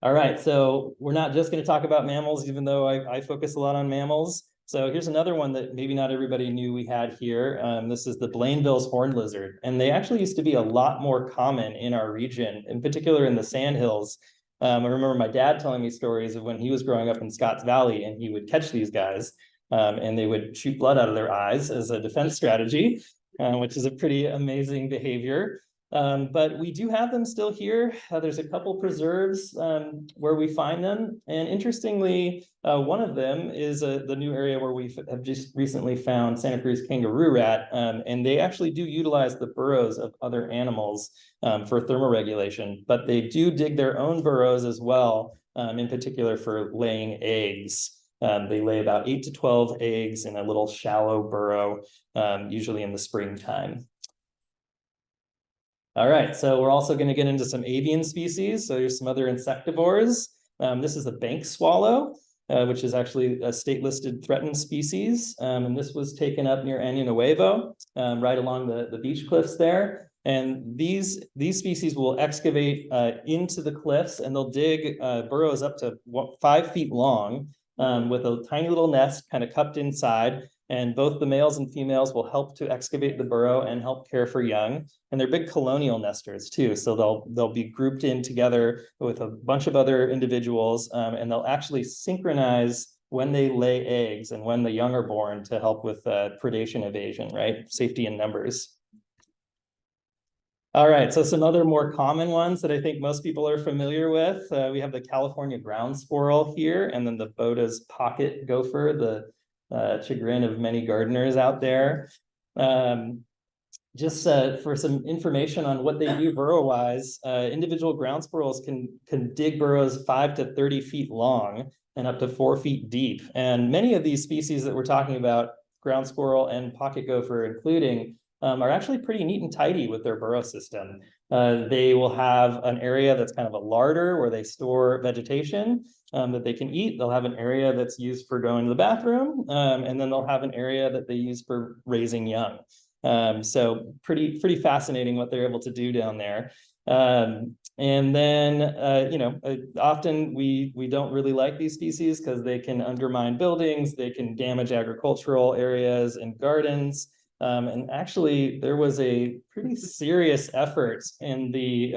All right, so we're not just going to talk about mammals, even though I focus a lot on mammals. So here's another one that maybe not everybody knew we had here. This is the Blainville's horned lizard. And they actually used to be a lot more common in our region, in particular in the sandhills. I remember my dad telling me stories of when he was growing up in Scotts Valley, and he would catch these guys and they would shoot blood out of their eyes as a defense strategy, which is a pretty amazing behavior. But we do have them still here. There's a couple preserves where we find them. And interestingly, one of them is the new area where we have just recently found Santa Cruz kangaroo rat. And they actually do utilize the burrows of other animals for thermoregulation, but they do dig their own burrows as well, in particular for laying eggs. They lay about 8 to 12 eggs in a little shallow burrow, usually in the springtime. All right, so we're also going to get into some avian species. So there's some other insectivores. This is the bank swallow, which is actually a state-listed threatened species. And this was taken up near Año Nuevo, right along the beach cliffs there. And these species will excavate into the cliffs, and they'll dig burrows up to 5 feet long with a tiny little nest kind of cupped inside. And both the males and females will help to excavate the burrow and help care for young. And they're big colonial nesters too. So they'll be grouped in together with a bunch of other individuals, and they'll actually synchronize when they lay eggs and when the young are born to help with predation evasion, right? Safety in numbers. All right, so some other more common ones that I think most people are familiar with. We have the California ground squirrel here, and then the Boda's pocket gopher, the chagrin of many gardeners out there. Just for some information on what they do burrow-wise, individual ground squirrels can dig burrows 5 to 30 feet long and up to 4 feet deep. And many of these species that we're talking about, ground squirrel and pocket gopher including, are actually pretty neat and tidy with their burrow system. They will have an area that's kind of a larder where they store vegetation that they can eat. They'll have an area that's used for going to the bathroom, and then they'll have an area that they use for raising young. So pretty fascinating what they're able to do down there. And then, often we don't really like these species because they can undermine buildings, they can damage agricultural areas and gardens. And actually, there was a pretty serious effort in the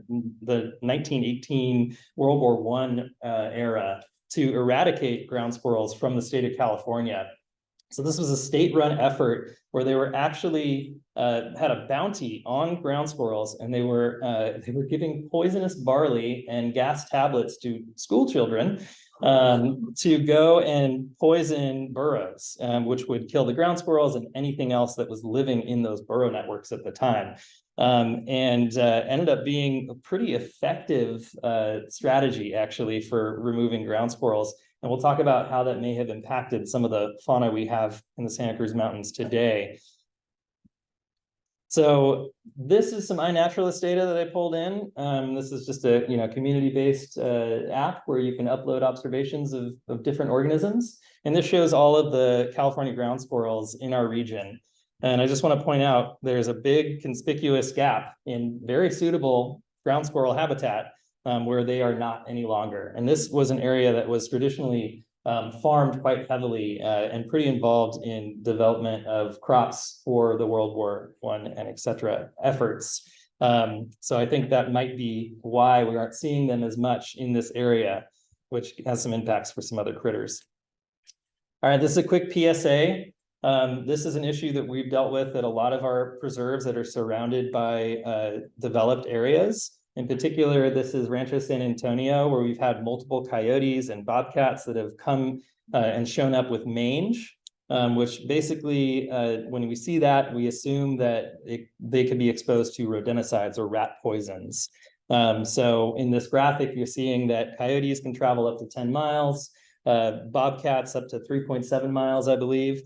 1918 World War I era to eradicate ground squirrels from the state of California. So this was a state-run effort where they were actually had a bounty on ground squirrels, and they were giving poisonous barley and gas tablets to school children to go and poison burrows, which would kill the ground squirrels and anything else that was living in those burrow networks at the time. And ended up being a pretty effective strategy, actually, for removing ground squirrels. And we'll talk about how that may have impacted some of the fauna we have in the Santa Cruz Mountains today. So this is some iNaturalist data that I pulled in. This is just a community-based app where you can upload observations of different organisms. And this shows all of the California ground squirrels in our region. And I just want to point out there's a big conspicuous gap in very suitable ground squirrel habitat where they are not any longer. And this was an area that was traditionally farmed quite heavily and pretty involved in development of crops for the World War I and et cetera efforts. So I think that might be why we aren't seeing them as much in this area, which has some impacts for some other critters. All right, this is a quick PSA. This is an issue that we've dealt with at a lot of our preserves that are surrounded by developed areas. In particular, this is Rancho San Antonio, where we've had multiple coyotes and bobcats that have come and shown up with mange, which basically, when we see that, we assume that they could be exposed to rodenticides or rat poisons. So in this graphic, you're seeing that coyotes can travel up to 10 miles, bobcats up to 3.7 miles, I believe,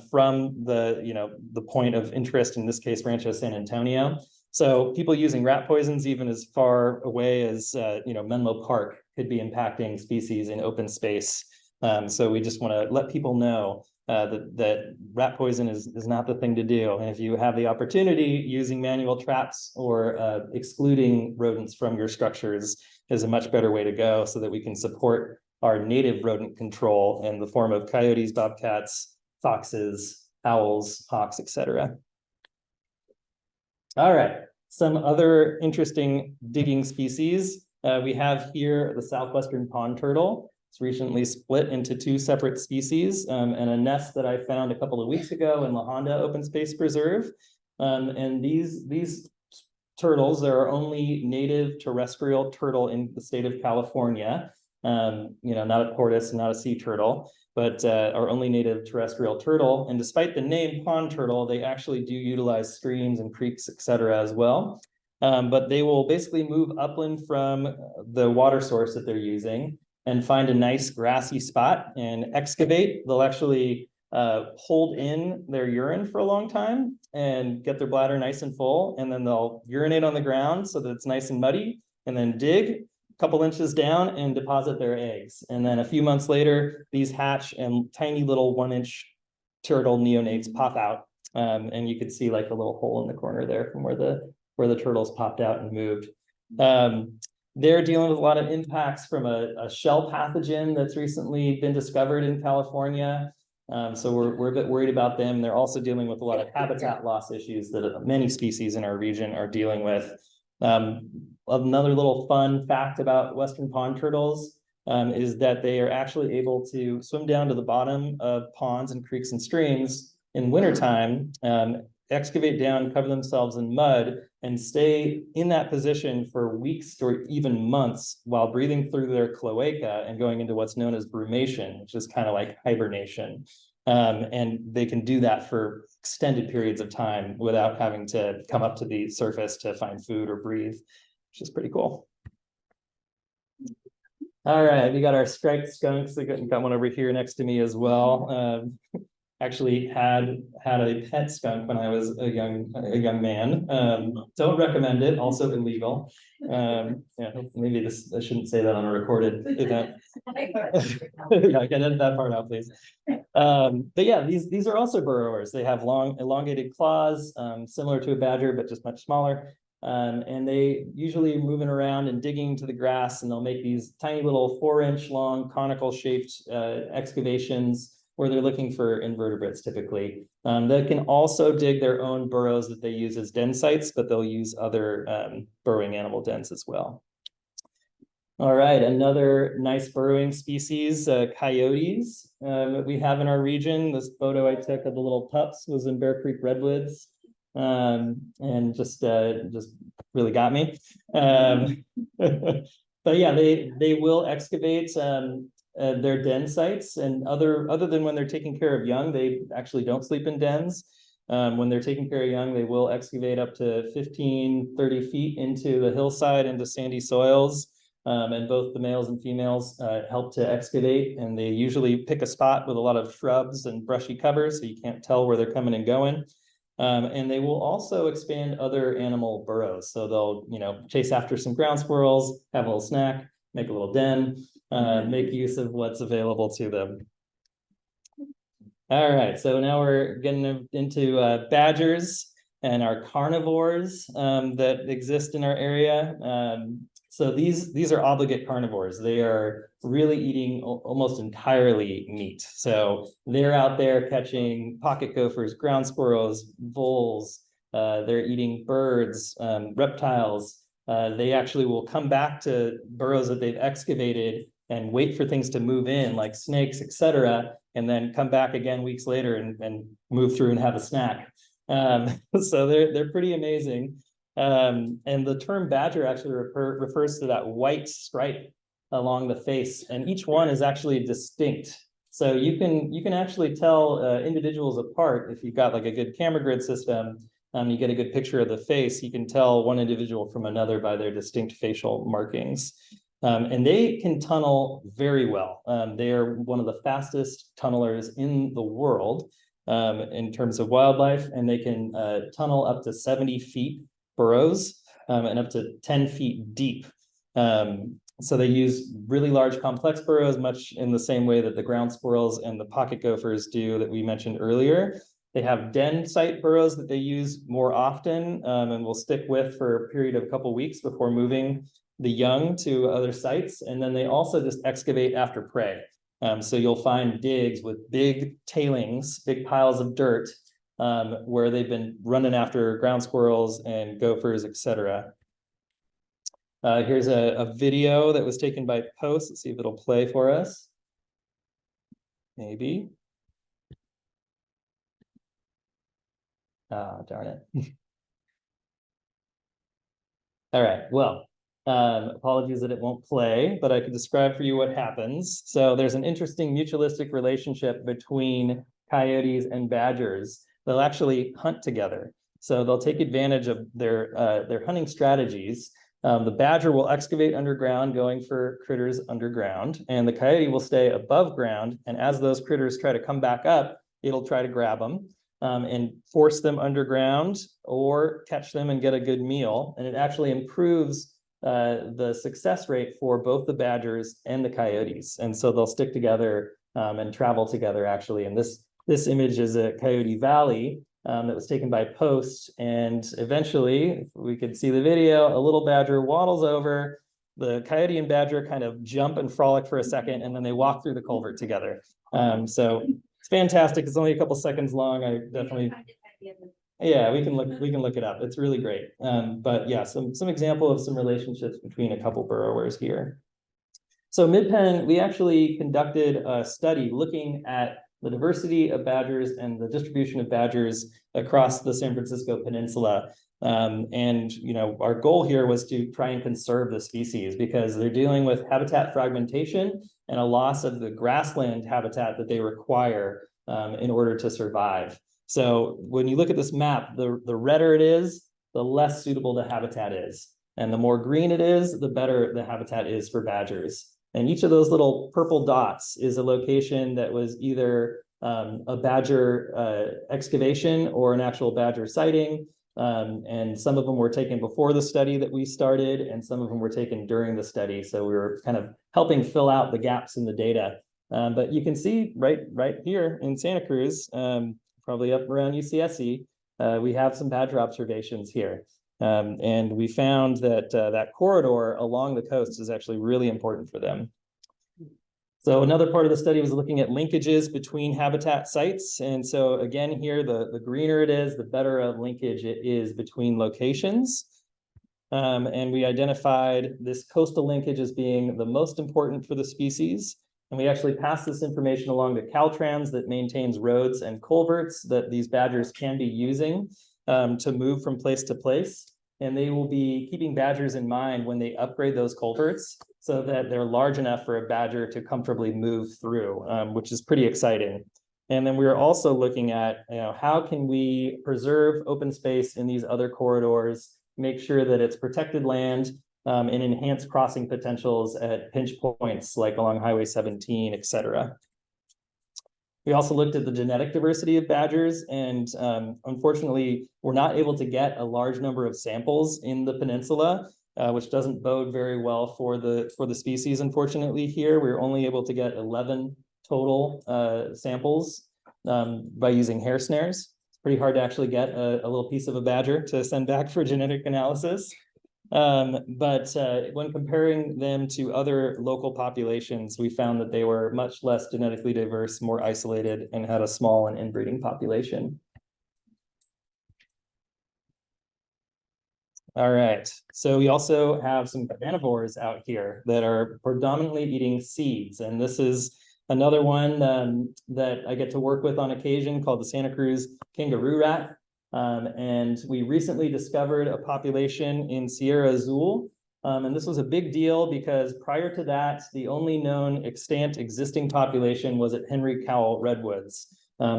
from the point of interest, in this case, Rancho San Antonio. So people using rat poisons even as far away as Menlo Park could be impacting species in open space. So we just want to let people know that rat poison is not the thing to do. And if you have the opportunity, using manual traps or excluding rodents from your structures is a much better way to go, so that we can support our native rodent control in the form of coyotes, bobcats, foxes, owls, hawks, etc. All right, some other interesting digging species. We have here the southwestern pond turtle. It's recently split into 2 separate species, and a nest that I found a couple of weeks ago in La Honda Open Space Preserve. And these turtles are our only native terrestrial turtle in the state of California. Not a tortoise, not a sea turtle, but our only native terrestrial turtle. And despite the name pond turtle, they actually do utilize streams and creeks, etc. as well. But they will basically move upland from the water source that they're using and find a nice grassy spot and excavate. They'll actually hold in their urine for a long time and get their bladder nice and full, and then they'll urinate on the ground so that it's nice and muddy, and then dig a couple inches down and deposit their eggs. And then a few months later, these hatch and tiny little 1-inch turtle neonates pop out. And you could see like a little hole in the corner there from where the turtles popped out and moved. They're dealing with a lot of impacts from a shell pathogen that's recently been discovered in California. So we're a bit worried about them. They're also dealing with a lot of habitat loss issues that many species in our region are dealing with. Another little fun fact about western pond turtles is that they are actually able to swim down to the bottom of ponds and creeks and streams in wintertime, excavate down, cover themselves in mud, and stay in that position for weeks or even months while breathing through their cloaca and going into what's known as brumation, which is kind of like hibernation. And they can do that for extended periods of time without having to come up to the surface to find food or breathe, which is pretty cool. All right, we got our striped skunks. I got one over here next to me as well. Actually had a pet skunk when I was a young man. Don't recommend it. Also illegal. Maybe I shouldn't say that on a recorded event. Yeah, I can edit that part out, please. But yeah, these are also burrowers. They have long, elongated claws, similar to a badger, but just much smaller. And they usually moving around and digging to the grass, and they'll make these tiny little 4-inch long conical shaped excavations where they're looking for invertebrates typically. They can also dig their own burrows that they use as den sites, but they'll use other burrowing animal dens as well. All right, another nice burrowing species, coyotes, that we have in our region. This photo I took of the little pups was in Bear Creek Redwoods, and just really got me. But yeah, they will excavate their den sites, and other than when they're taking care of young, they actually don't sleep in dens. When they're taking care of young, they will excavate up to 15-30 feet into the hillside, into sandy soils. And both the males and females help to excavate, and they usually pick a spot with a lot of shrubs and brushy cover, so you can't tell where they're coming and going. And they will also expand other animal burrows. So they'll, chase after some ground squirrels, have a little snack, make a little den, make use of what's available to them. All right, so now we're getting into badgers and our carnivores that exist in our area. So these are obligate carnivores. They are really eating almost entirely meat. So they're out there catching pocket gophers, ground squirrels, voles. They're eating birds, reptiles. They actually will come back to burrows that they've excavated and wait for things to move in, like snakes, etc., and then come back again weeks later and move through and have a snack. So they're pretty amazing. And the term badger actually refers to that white stripe along the face, and each one is actually distinct. So you can actually tell individuals apart if you've got like a good camera grid system. You get a good picture of the face. You can tell one individual from another by their distinct facial markings. And they can tunnel very well. They are one of the fastest tunnelers in the world in terms of wildlife, and they can tunnel up to 70 feet burrows and up to 10 feet deep. So they use really large complex burrows, much in the same way that the ground squirrels and the pocket gophers do that we mentioned earlier. They have den site burrows that they use more often and will stick with for a period of a couple weeks before moving the young to other sites. And then they also just excavate after prey. So you'll find digs with big tailings, big piles of dirt, where they've been running after ground squirrels and gophers, etc. Here's a video that was taken by Post. Let's see if it'll play for us. Maybe. Ah, darn it. All right, well, apologies that it won't play, but I can describe for you what happens. So there's an interesting mutualistic relationship between coyotes and badgers. They'll actually hunt together. So they'll take advantage of their hunting strategies. The badger will excavate underground, going for critters underground, and the coyote will stay above ground. And as those critters try to come back up, it'll try to grab them and force them underground or catch them and get a good meal. And it actually improves the success rate for both the badgers and the coyotes. And so they'll stick together and travel together, actually. And this image is a Coyote Valley that was taken by Post. And eventually, if we could see the video, a little badger waddles over. The coyote and badger kind of jump and frolic for a second, and then they walk through the culvert together. So it's fantastic. It's only a couple seconds long. I definitely, yeah, we can look it up. It's really great. But yeah, some example of some relationships between a couple burrowers here. So Midpen, we actually conducted a study looking at the diversity of badgers and the distribution of badgers across the San Francisco Peninsula. And our goal here was to try and conserve the species because they're dealing with habitat fragmentation and a loss of the grassland habitat that they require in order to survive. So when you look at this map, the redder it is, the less suitable the habitat is. And the more green it is, the better the habitat is for badgers. And each of those little purple dots is a location that was either a badger excavation or an actual badger sighting. And some of them were taken before the study that we started, and some of them were taken during the study. So we were kind of helping fill out the gaps in the data. But you can see right here in Santa Cruz, probably up around UCSC, we have some badger observations here. And we found that that corridor along the coast is actually really important for them. So another part of the study was looking at linkages between habitat sites. And so again, here, the greener it is, the better a linkage it is between locations. And we identified this coastal linkage as being the most important for the species. And we actually passed this information along to Caltrans that maintains roads and culverts that these badgers can be using to move from place to place. And they will be keeping badgers in mind when they upgrade those culverts so that they're large enough for a badger to comfortably move through, which is pretty exciting. And then we are also looking at, how can we preserve open space in these other corridors, make sure that it's protected land, and enhance crossing potentials at pinch points like along Highway 17, et cetera. We also looked at the genetic diversity of badgers, and unfortunately, we're not able to get a large number of samples in the peninsula, which doesn't bode very well for the species. Unfortunately, here we're only able to get 11 total samples by using hair snares. It's pretty hard to actually get a little piece of a badger to send back for genetic analysis. But when comparing them to other local populations, we found that they were much less genetically diverse, more isolated, and had a small and inbreeding population. All right, so we also have some carnivores out here that are predominantly eating seeds, and this is another one that I get to work with on occasion called the Santa Cruz kangaroo rat. And we recently discovered a population in Sierra Azul. And this was a big deal because prior to that, the only known extant existing population was at Henry Cowell Redwoods.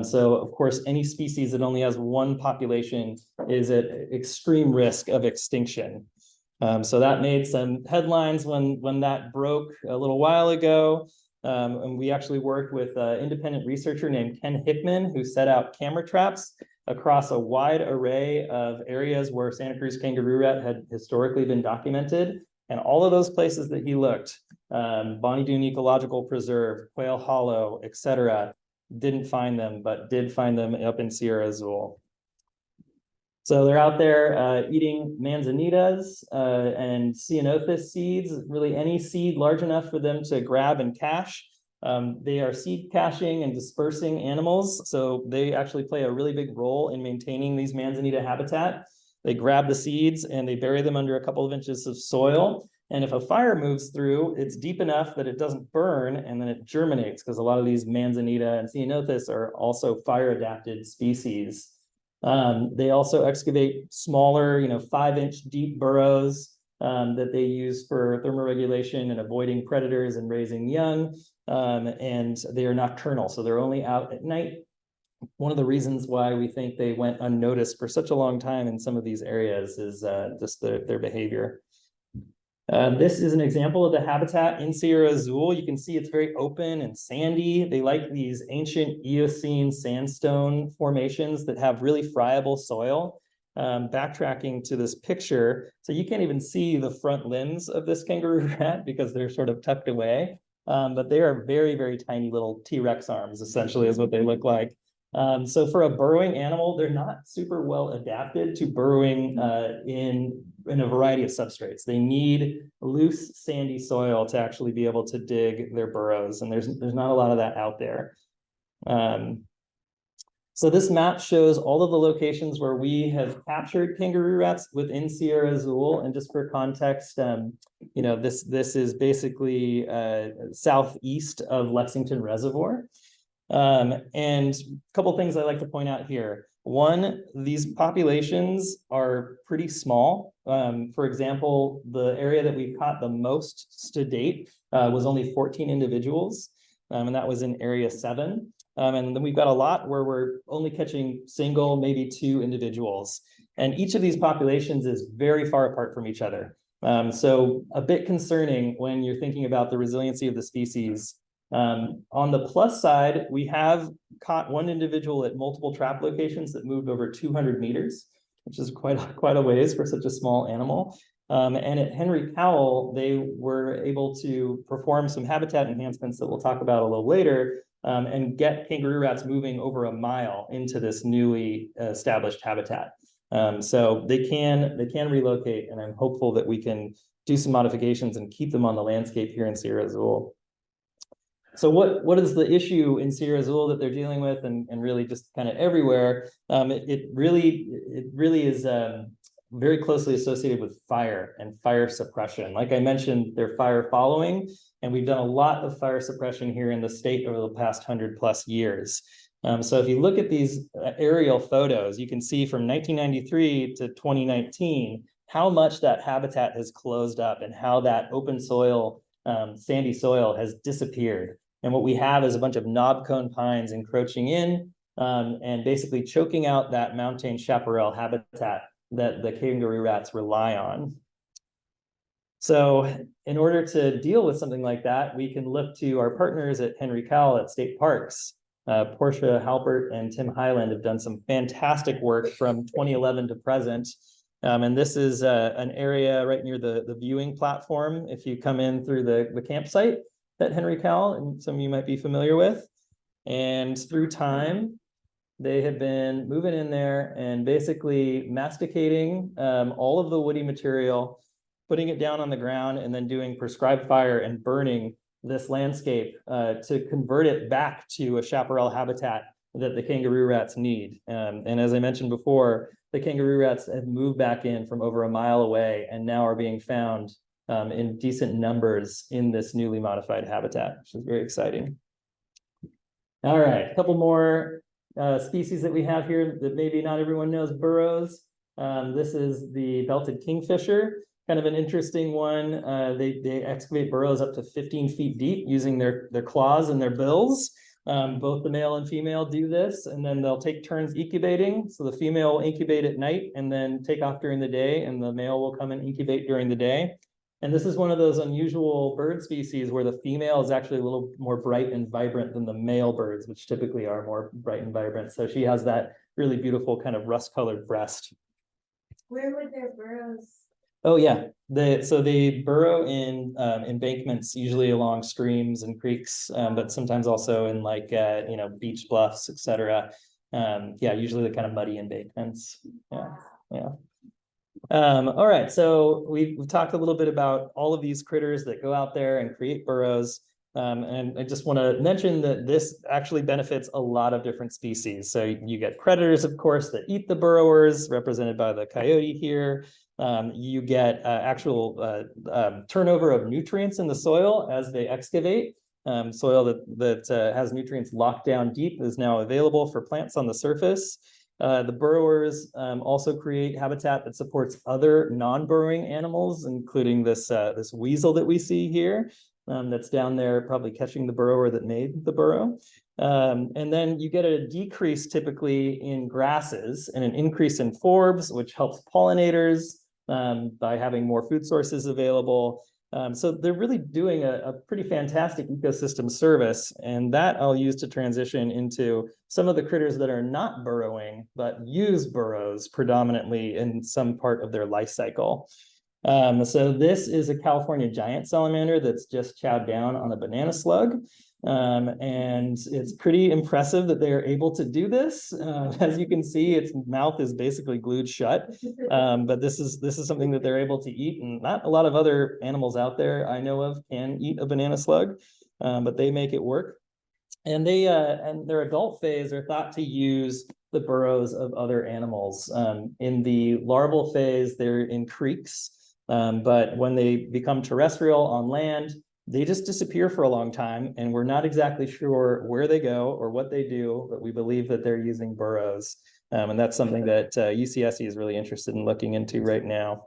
So of course, any species that only has one population is at extreme risk of extinction. So that made some headlines when that broke a little while ago. And we actually worked with an independent researcher named Ken Hickman, who set out camera traps across a wide array of areas where Santa Cruz kangaroo rat had historically been documented. And all of those places that he looked, Bonnie Doon Ecological Preserve, Quail Hollow, etc., didn't find them, but did find them up in Sierra Azul. So they're out there eating manzanitas and ceanothus seeds, really any seed large enough for them to grab and cache. They are seed caching and dispersing animals, so they actually play a really big role in maintaining these manzanita habitat. They grab the seeds and they bury them under a couple of inches of soil. And if a fire moves through, it's deep enough that it doesn't burn and then it germinates, because a lot of these manzanita and ceanothus are also fire-adapted species. They also excavate smaller, 5-inch deep burrows that they use for thermoregulation and avoiding predators and raising young. And they are nocturnal, so they're only out at night. One of the reasons why we think they went unnoticed for such a long time in some of these areas is just their behavior. This is an example of the habitat in Sierra Azul. You can see it's very open and sandy. They like these ancient Eocene sandstone formations that have really friable soil. Backtracking to this picture, so you can't even see the front limbs of this kangaroo rat because they're sort of tucked away. But they are very, very tiny little T-Rex arms, essentially, is what they look like. So for a burrowing animal, they're not super well adapted to burrowing in a variety of substrates. They need loose, sandy soil to actually be able to dig their burrows, and there's not a lot of that out there. So this map shows all of the locations where we have captured kangaroo rats within Sierra Azul. And just for context, this is basically southeast of Lexington Reservoir. And a couple things I like to point out here. One, these populations are pretty small. For example, the area that we caught the most to date was only 14 individuals, and that was in area 7. And then we've got a lot where we're only catching single, maybe 2 individuals. And each of these populations is very far apart from each other. So a bit concerning when you're thinking about the resiliency of the species. On the plus side, we have caught one individual at multiple trap locations that moved over 200 meters, which is quite a ways for such a small animal. And at Henry Cowell, they were able to perform some habitat enhancements that we'll talk about a little later, and get kangaroo rats moving over a mile into this newly established habitat. So they can relocate, and I'm hopeful that we can do some modifications and keep them on the landscape here in Sierra Azul. So what is the issue in Sierra Azul that they're dealing with, and really just kind of everywhere? It really is very closely associated with fire and fire suppression. Like I mentioned, they're fire following, and we've done a lot of fire suppression here in the state over the past 100+ years. So if you look at these aerial photos, you can see from 1993 to 2019, how much that habitat has closed up and how that open soil, sandy soil has disappeared. And what we have is a bunch of knobcone pines encroaching in and basically choking out that mountain chaparral habitat that the kangaroo rats rely on. So in order to deal with something like that, we can look to our partners at Henry Cowell at State Parks. Portia Halpert and Tim Highland have done some fantastic work from 2011 to present. And this is an area right near the viewing platform if you come in through the campsite at Henry Cowell, and some of you might be familiar with. And through time, they have been moving in there and basically masticating all of the woody material, putting it down on the ground, and then doing prescribed fire and burning this landscape to convert it back to a chaparral habitat that the kangaroo rats need. And as I mentioned before, the kangaroo rats have moved back in from over a mile away and now are being found in decent numbers in this newly modified habitat, which is very exciting. All right, a couple more species that we have here that maybe not everyone knows: burrows. This is the belted kingfisher, kind of an interesting one. They excavate burrows up to 15 feet deep using their claws and their bills. Both the male and female do this, and then they'll take turns incubating. So the female will incubate at night and then take off during the day, and the male will come and incubate during the day. And this is one of those unusual bird species where the female is actually a little more bright and vibrant than the male birds, which typically are more bright and vibrant. So she has that really beautiful kind of rust-colored breast. Where would their burrows? Oh yeah, so they burrow in embankments, usually along streams and creeks, but sometimes also in like beach bluffs, etc. Yeah, usually the kind of muddy embankments. Yeah. All right, so we've talked a little bit about all of these critters that go out there and create burrows. And I just want to mention that this actually benefits a lot of different species. So you get predators, of course, that eat the burrowers, represented by the coyote here. You get actual turnover of nutrients in the soil as they excavate. Soil that has nutrients locked down deep is now available for plants on the surface. The burrowers also create habitat that supports other non-burrowing animals, including this weasel that we see here. That's down there probably catching the burrower that made the burrow. And then you get a decrease typically in grasses and an increase in forbs, which helps pollinators by having more food sources available. So they're really doing a pretty fantastic ecosystem service, and that I'll use to transition into some of the critters that are not burrowing, but use burrows predominantly in some part of their life cycle. So this is a California giant salamander that's just chowed down on a banana slug. And it's pretty impressive that they are able to do this. As you can see, its mouth is basically glued shut. But this is something that they're able to eat, and not a lot of other animals out there I know of can eat a banana slug, but they make it work. And they and their adult phase are thought to use the burrows of other animals. In the larval phase, they're in creeks, but when they become terrestrial on land, they just disappear for a long time, and we're not exactly sure where they go or what they do, but we believe that they're using burrows. And that's something that UCSC is really interested in looking into right now.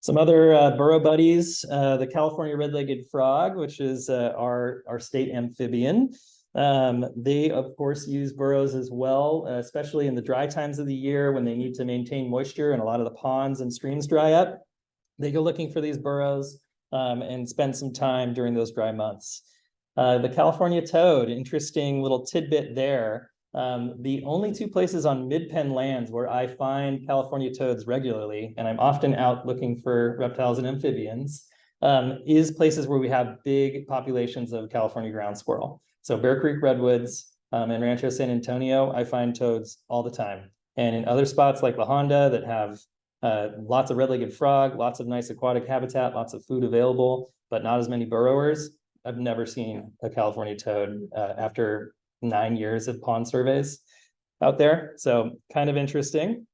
Some other burrow buddies, the California red-legged frog, which is our state amphibian. They, of course, use burrows as well, especially in the dry times of the year when they need to maintain moisture and a lot of the ponds and streams dry up. They go looking for these burrows and spend some time during those dry months. The California toad, interesting little tidbit there. The only two places on Midpen lands where I find California toads regularly, and I'm often out looking for reptiles and amphibians, is places where we have big populations of California ground squirrel. So Bear Creek Redwoods and Rancho San Antonio, I find toads all the time. And in other spots like La Honda that have lots of red-legged frog, lots of nice aquatic habitat, lots of food available, but not as many burrowers, I've never seen a California toad after 9 years of pond surveys out there. So kind of interesting.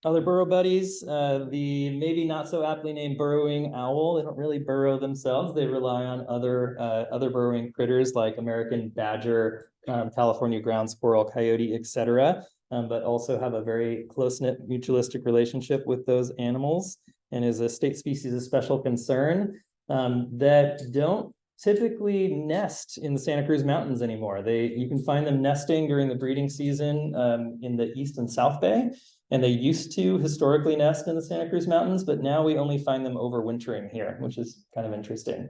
Other burrow buddies, the maybe not so aptly named burrowing owl. They don't really burrow themselves. They rely on other burrowing critters like American badger, California ground squirrel, coyote, etc. But also have a very close-knit mutualistic relationship with those animals, and is a state species of special concern that don't typically nest in the Santa Cruz Mountains anymore. You can find them nesting during the breeding season in the East and South Bay, and they used to historically nest in the Santa Cruz Mountains, but now we only find them overwintering here, which is kind of interesting.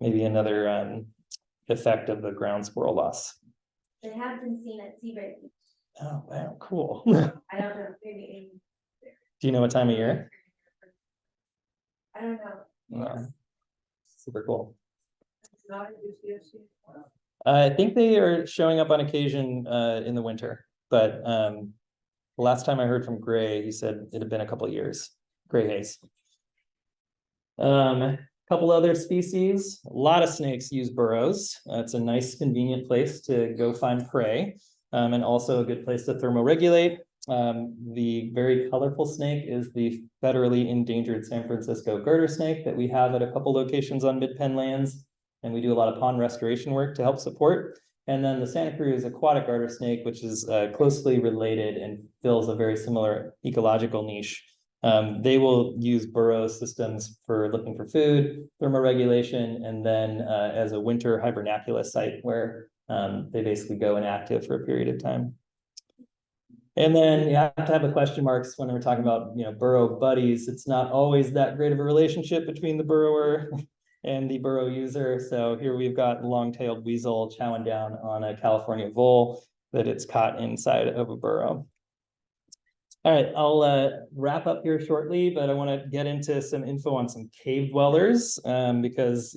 Maybe another effect of the ground squirrel loss. They have been seen at Seabird Beach. Oh, wow, cool. I don't know, maybe. Do you know what time of year? I don't know. No. Super cool. Not in UCSC. I think they are showing up on occasion in the winter, but the last time I heard from Gray, he said it had been a couple of years. Gray Hayes. Couple other species. A lot of snakes use burrows. It's a nice, convenient place to go find prey. and also a good place to thermoregulate. The very colorful snake is the federally endangered San Francisco garter snake that we have at a couple locations on Midpen lands, and we do a lot of pond restoration work to help support. And then the Santa Cruz aquatic garter snake, which is closely related and fills a very similar ecological niche. They will use burrow systems for looking for food, thermoregulation, and then as a winter hibernacula site where they basically go inactive for a period of time. And then you have to have the question marks when we're talking about, burrow buddies. It's not always that great of a relationship between the burrower and the burrow user. So here we've got long-tailed weasel chowing down on a California vole that it's caught inside of a burrow. All right, I'll wrap up here shortly, but I want to get into some info on some cave dwellers because,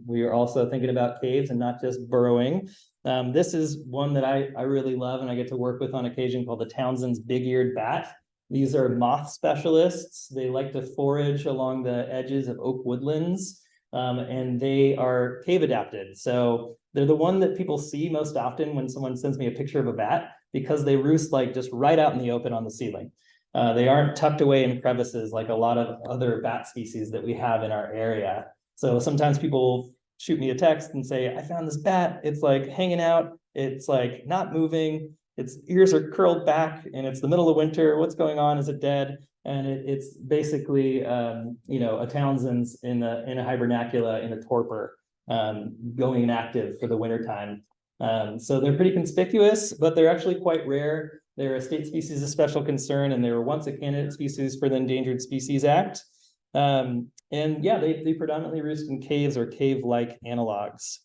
we are also thinking about caves and not just burrowing. This is one that I really love and I get to work with on occasion, called the Townsend's big-eared bat. These are moth specialists. They like to forage along the edges of oak woodlands, and they are cave adapted. So they're the one that people see most often when someone sends me a picture of a bat, because they roost like just right out in the open on the ceiling. They aren't tucked away in crevices like a lot of other bat species that we have in our area. So sometimes people shoot me a text and say, I found this bat. It's like hanging out. It's like not moving. Its ears are curled back and it's the middle of winter. What's going on? Is it dead? And it's basically, a Townsend's in a hibernacula in a torpor, going inactive for the wintertime. So they're pretty conspicuous, but they're actually quite rare. They're a state species of special concern, and they were once a candidate species for the Endangered Species Act. And yeah, they predominantly roost in caves or cave-like analogs.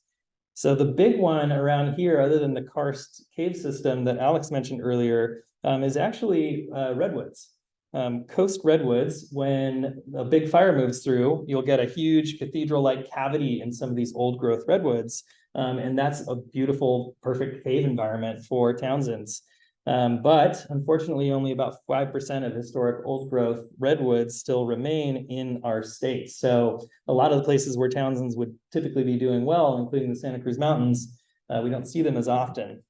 So the big one around here, other than the karst cave system that Alex mentioned earlier, is actually redwoods. Coast redwoods, when a big fire moves through, you'll get a huge cathedral-like cavity in some of these old growth redwoods. And that's a beautiful, perfect cave environment for Townsend's. But unfortunately, only about 5% of historic old growth redwoods still remain in our state. So a lot of the places where Townsend's would typically be doing well, including the Santa Cruz Mountains, we don't see them as often.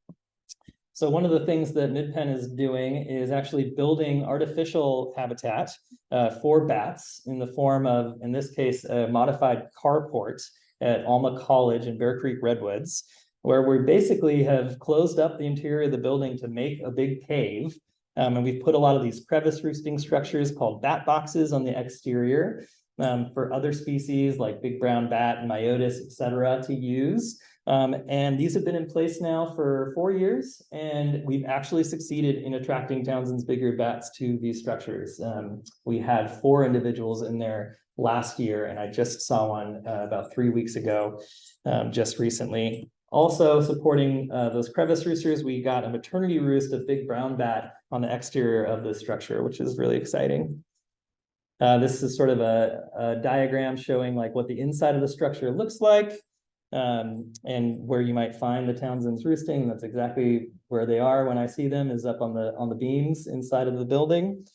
So one of the things that Midpen is doing is actually building artificial habitat for bats in the form of, in this case, a modified carport at Alma College in Bear Creek Redwoods, where we basically have closed up the interior of the building to make a big cave. And we've put a lot of these crevice roosting structures called bat boxes on the exterior for other species like big brown bat and myotis, et cetera, to use. And these have been in place now for 4 years, and we've actually succeeded in attracting Townsend's big-eared bats to these structures. We had 4 individuals in there last year, and I just saw one about 3 weeks ago, just recently. Also supporting those crevice roosters, we got a maternity roost of big brown bat on the exterior of the structure, which is really exciting. This is sort of a diagram showing like what the inside of the structure looks like. And where you might find the Townsend's roosting. That's exactly where they are when I see them, is up on the beams inside of the building.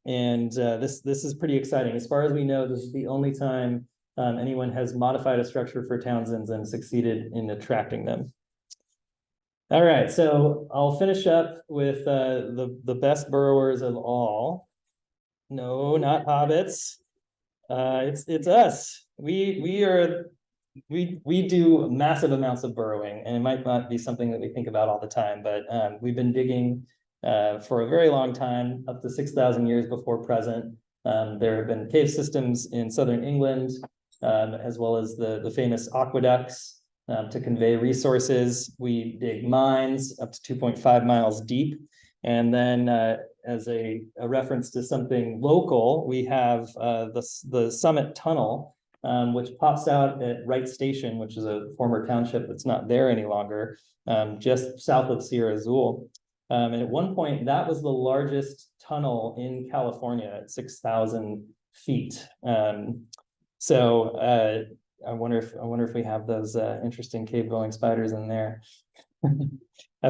This is pretty exciting. As far as we know, this is the only time anyone has modified a structure for Townsend's and succeeded in attracting them. All right, so I'll finish up with the best burrowers of all. No, not hobbits. It's us. We do massive amounts of burrowing, and it might not be something that we think about all the time, but we've been digging for a very long time, up to 6,000 years before present. There have been cave systems in southern England, as well as the famous aqueducts to convey resources. We dig mines up to 2.5 miles deep. And then as a reference to something local, we have the Summit Tunnel, which pops out at Wright Station, which is a former township that's not there any longer, just south of Sierra Azul. And at one point, that was the largest tunnel in California at 6,000 feet. So I wonder if we have those interesting cave-dwelling spiders in there.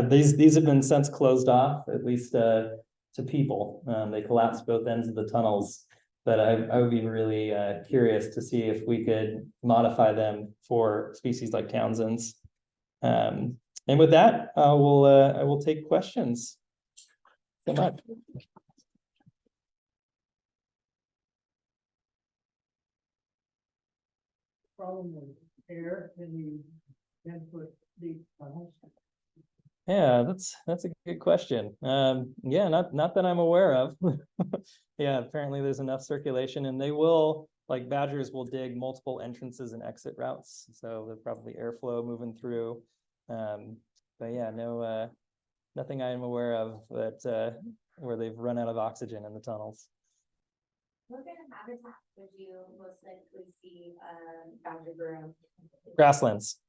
These have been since closed off, at least to people. They collapsed both ends of the tunnels. But I would be really curious to see if we could modify them for species like Townsend's. And with that, I will take questions. So much. Problem with air and you then put deep tunnels. Yeah, that's a good question. Yeah, not that I'm aware of. Yeah, apparently there's enough circulation, and they will, like badgers will dig multiple entrances and exit routes. So there's probably airflow moving through. But yeah, no, nothing I'm aware of that where they've run out of oxygen in the tunnels. What kind of habitat would you most likely see badger burrow? Grasslands.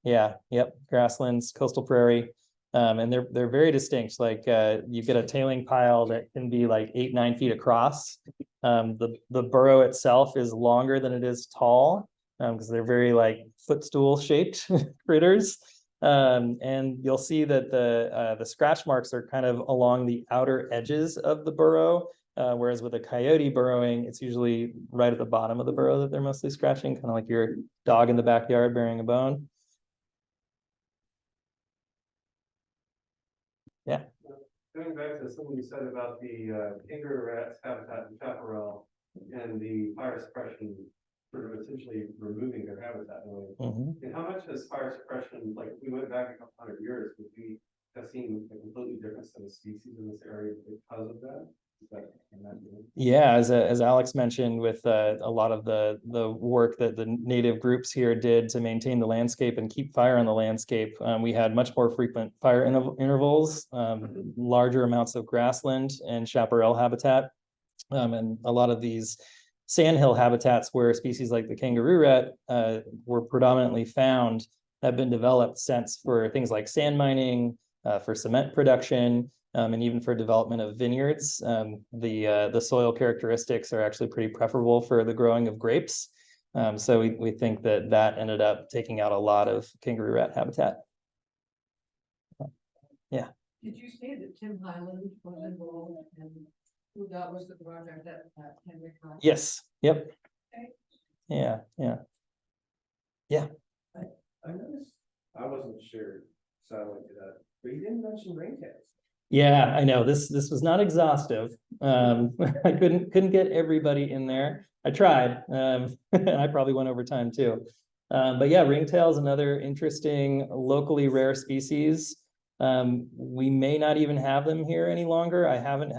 Yeah, yep, grasslands, coastal prairie. And they're very distinct. Like you get a tailing pile that can be like 8-9 feet across. The burrow itself is longer than it is tall, because they're very like footstool shaped critters. And you'll see that the scratch marks are kind of along the outer edges of the burrow. Whereas with a coyote burrowing, it's usually right at the bottom of the burrow that they're mostly scratching, kind of like your dog in the backyard burying a bone. Yeah. Going back to something you said about the kangaroo rat's habitat in chaparral and the fire suppression sort of essentially removing their habitat. And how much has fire suppression, like we went back a couple hundred years, would we have seen a completely different set of species in this area because of that? Yeah, as Alex mentioned, with a lot of the work that the native groups here did to maintain the landscape and keep fire on the landscape, we had much more frequent fire intervals, larger amounts of grassland and chaparral habitat, and a lot of these sandhill habitats where species like the kangaroo rat were predominantly found have been developed since for things like sand mining, for cement production, and even for development of vineyards. The soil characteristics are actually pretty preferable for the growing of grapes. So we think that ended up taking out a lot of kangaroo rat habitat. Yeah. Did you say that Tim Highland was involved and who that was the project that Henry? Yes. Yep. Okay. Yeah. I noticed, I wasn't sure, sadly to that, but you didn't mention ringtails. Yeah, I know this was not exhaustive. I couldn't get everybody in there. I tried, and I probably went over time too. But yeah, ringtail is another interesting locally rare species. We may not even have them here any longer. I haven't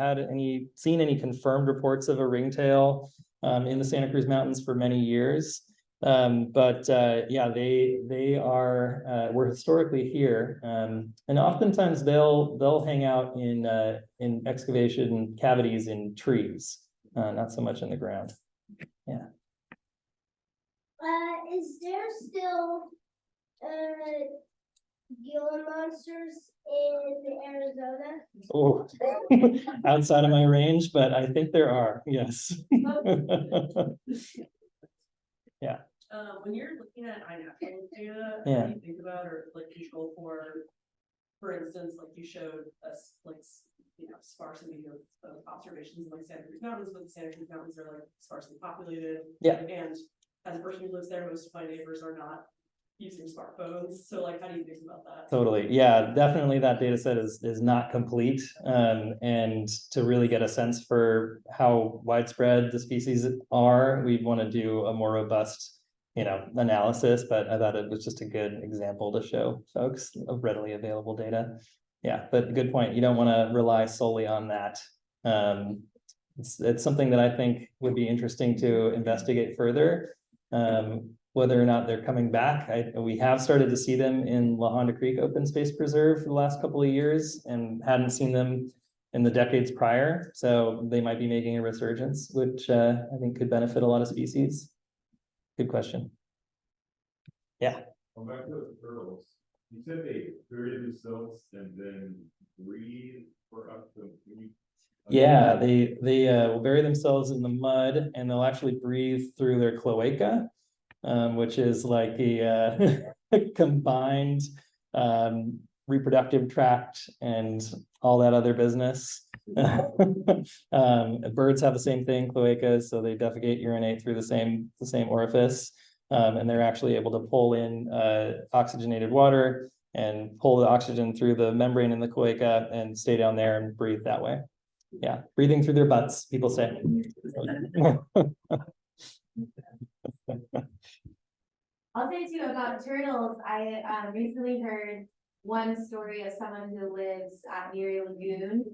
seen any confirmed reports of a ringtail in the Santa Cruz Mountains for many years. But yeah, they were historically here, and oftentimes they'll hang out in excavation cavities in trees, not so much in the ground. Yeah. Is there still Gila monsters in Arizona? Oh, outside of my range, but I think there are. Yes. Yeah. When you're looking at iNaturalist data, Yeah. what do you think about or like control for instance, like you showed us like, sparsity of observations in like Santa Cruz Mountains, but the Santa Cruz Mountains are like sparsely populated. Yeah. And as a person who lives there, most of my neighbors are not using smartphones. So like, how do you think about that? Totally. Yeah, definitely that data set is not complete. And to really get a sense for how widespread the species are, we want to do a more robust, analysis, but I thought it was just a good example to show folks of readily available data. Yeah, but good point. You don't want to rely solely on that. It's something that I think would be interesting to investigate further. Whether or not they're coming back. We have started to see them in La Honda Creek Open Space Preserve for the last couple of years and hadn't seen them in the decades prior. So they might be making a resurgence, which I think could benefit a lot of species. Good question. Yeah. Well, back to the turtles. You said they bury themselves and then breathe for up to a week. Yeah, they will bury themselves in the mud and they'll actually breathe through their cloaca. Which is like a combined reproductive tract and all that other business. Birds have the same thing, cloacas, so they defecate, urinate through the same orifice, and they're actually able to pull in oxygenated water and pull the oxygen through the membrane in the cloaca and stay down there and breathe that way. Yeah, breathing through their butts, people say. I'll say too about turtles. I recently heard one story of someone who lives at Erie Lagoon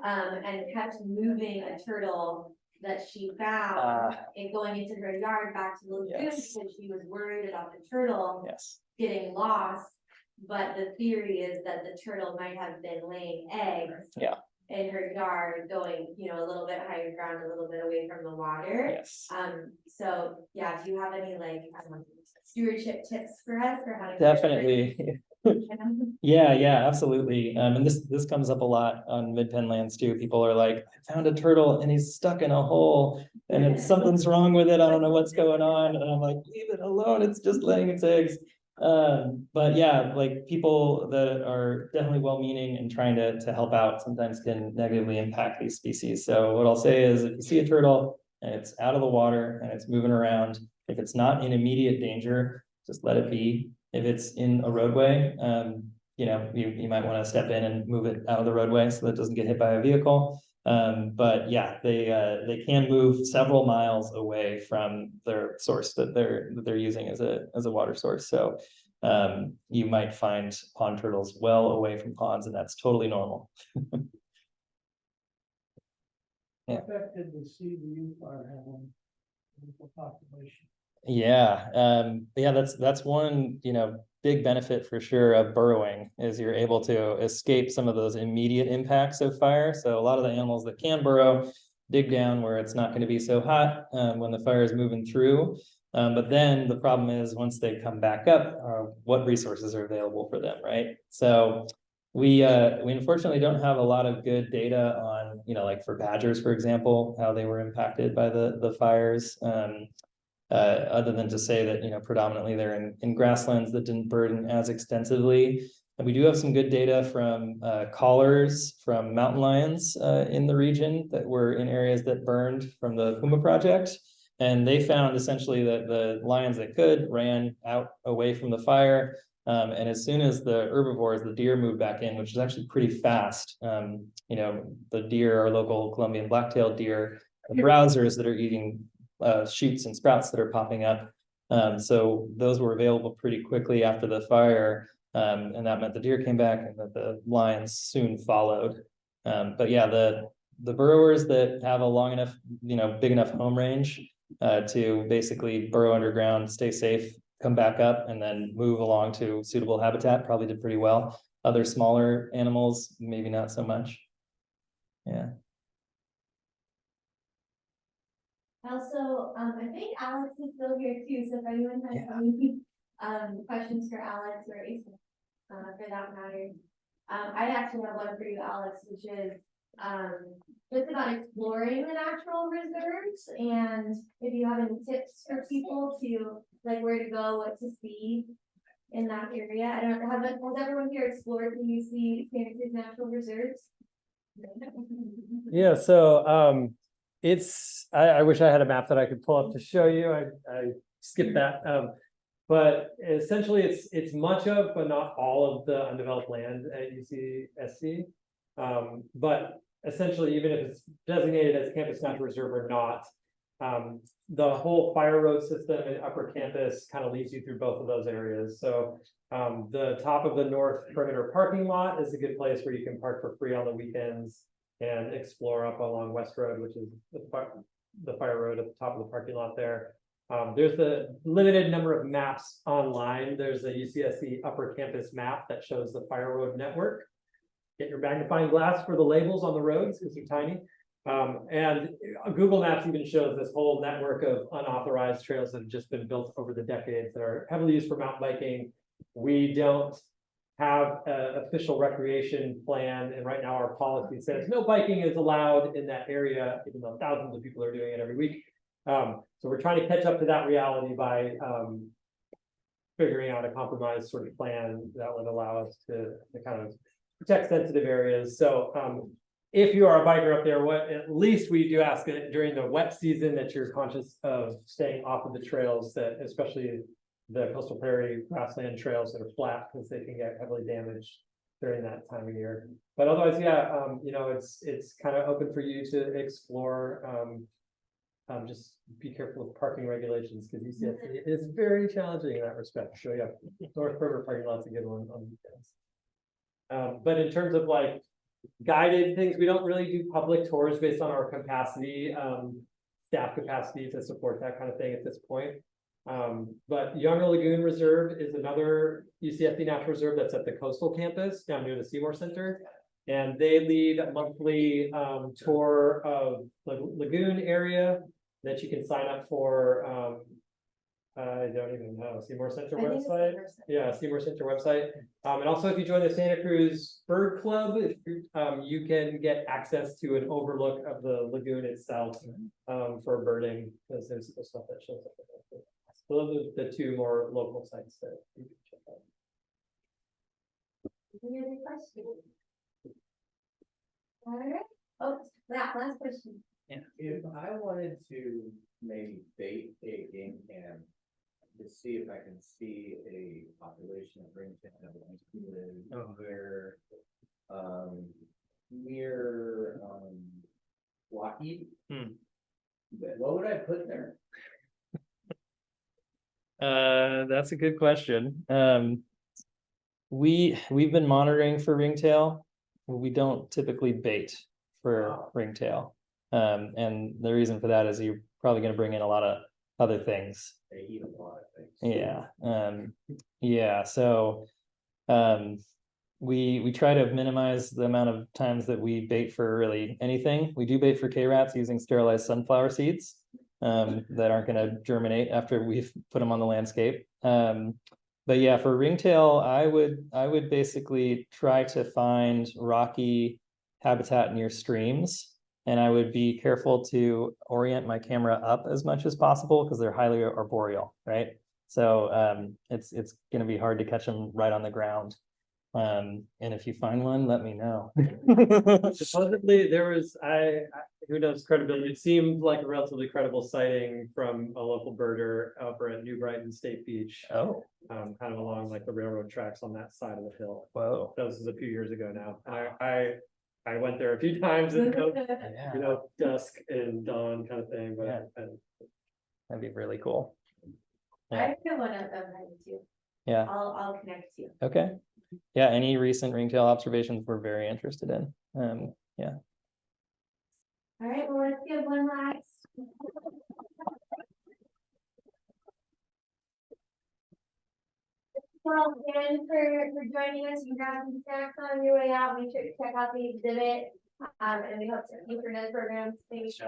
and kept moving a turtle that she found and going into her yard back to the lagoon Yes. because she was worried about the turtle Yes. getting lost. But the theory is that the turtle might have been laying eggs Yeah. in her yard, going, you know, a little bit higher ground, a little bit away from the water. Yes. So yeah, do you have any like stewardship tips for us for how to? Definitely. Yeah, absolutely. And this comes up a lot on Midpen lands too. People are like, I found a turtle and he's stuck in a hole and it's something's wrong with it. I don't know what's going on. And I'm like, leave it alone. It's just laying its eggs. But yeah, like people that are definitely well-meaning and trying to help out sometimes can negatively impact these species. So what I'll say is if you see a turtle and it's out of the water and it's moving around, if it's not in immediate danger, just let it be. If it's in a roadway, you know, you might want to step in and move it out of the roadway so that it doesn't get hit by a vehicle. But yeah, they can move several miles away from their source that they're using as a water source. So you might find pond turtles well away from ponds, and that's totally normal. What effect did the CBU fire have on the population? Yeah, that's one, you know, big benefit for sure of burrowing is you're able to escape some of those immediate impacts of fire. So a lot of the animals that can burrow dig down where it's not going to be so hot when the fire is moving through. But then the problem is once they come back up, what resources are available for them, right? So we unfortunately don't have a lot of good data on, you know, like for badgers, for example, how they were impacted by the fires. Other than to say that, you know, predominantly they're in grasslands that didn't burn as extensively. And we do have some good data from collars from mountain lions in the region that were in areas that burned from the Puma project. And they found essentially that the lions that could ran out away from the fire. And as soon as the herbivores, the deer moved back in, which is actually pretty fast. You know, the deer, our local Colombian black-tailed deer, the browsers that are eating shoots and sprouts that are popping up. So those were available pretty quickly after the fire. And that meant the deer came back and that the lions soon followed. But yeah, the burrowers that have a long enough, you know, big enough home range to basically burrow underground, stay safe, come back up, and then move along to suitable habitat probably did pretty well. Other smaller animals, maybe not so much. Yeah. Also, I think Alex is still here too, so if anyone has any questions for Alex or Ethan, for that matter. I actually have one for you, Alex, which is just about exploring the natural reserves, and if you have any tips for people to like where to go, what to see in that area. I don't have has everyone here explored the UC Santa Cruz Natural Reserves? Yeah, so I wish I had a map that I could pull up to show you. I skipped that. But essentially it's much of, but not all of the undeveloped land at UCSC. But essentially, even if it's designated as campus natural reserve or not, the whole fire road system in upper campus kind of leads you through both of those areas. So the top of the north perimeter parking lot is a good place where you can park for free on the weekends and explore up along West Road, which is the fire road at the top of the parking lot there. There's a limited number of maps online. There's a UCSC upper campus map that shows the fire road network. Get your magnifying glass for the labels on the roads because they're tiny. And Google Maps even shows this whole network of unauthorized trails that have just been built over the decades that are heavily used for mountain biking. We don't have an official recreation plan, and right now our policy says no biking is allowed in that area, even though thousands of people are doing it every week. So we're trying to catch up to that reality by figuring out a compromise sort of plan that would allow us to kind of protect sensitive areas. So if you are a biker up there, at least we do ask it during the wet season that you're conscious of staying off of the trails, that especially the coastal prairie grassland trails that are flat because they can get heavily damaged during that time of year. But otherwise, yeah, you know, it's kind of open for you to explore. Just be careful with parking regulations because UCSC is very challenging in that respect. So yeah, North River parking lot's a good one on weekends. But in terms of like guided things, we don't really do public tours based on our capacity, staff capacity to support that kind of thing at this point. But Younger Lagoon Reserve is another UCSD natural reserve that's at the coastal campus down near the Seymour Center. And they lead a monthly tour of the lagoon area that you can sign up for. I don't even know, Seymour Center website. Yeah, Seymour Center website. And also if you join the Santa Cruz Bird Club, you can get access to an overlook of the lagoon itself for birding, because there's stuff that shows up. So those are the two more local sites that you can check out. Any other questions? All right. Oh, that last question. If I wanted to maybe bait a game cam to see if I can see a population of ringtail where near Lockheed, what would I put there? That's a good question. We've been monitoring for ringtail. We don't typically bait for ringtail. And the reason for that is you're probably going to bring in a lot of other things. They eat a lot of things. Yeah. Yeah. So we try to minimize the amount of times that we bait for really anything. We do bait for K-rats using sterilized sunflower seeds that aren't going to germinate after we've put them on the landscape. But yeah, for ringtail, I would basically try to find rocky habitat near streams, and I would be careful to orient my camera up as much as possible because they're highly arboreal, right? So it's going to be hard to catch them right on the ground. And if you find one, let me know. Supposedly there was, who knows credibility, it seemed like a relatively credible sighting from a local birder over at New Brighton State Beach. Oh, Kind of along like the railroad tracks on that side of the hill. whoa. That was a few years ago now. I went there a few times and Yeah, you know, dusk and dawn kind of thing, but Yeah. That'd be really cool. Yeah. I feel one of them too. Yeah. I'll connect you. Okay. Yeah, any recent ringtail observations we're very interested in. Yeah. All right, well, let's give one last. Well, again, for joining us, you grab some snacks on your way out, make sure to check out the exhibit. And we hope to keep your programs. Thanks.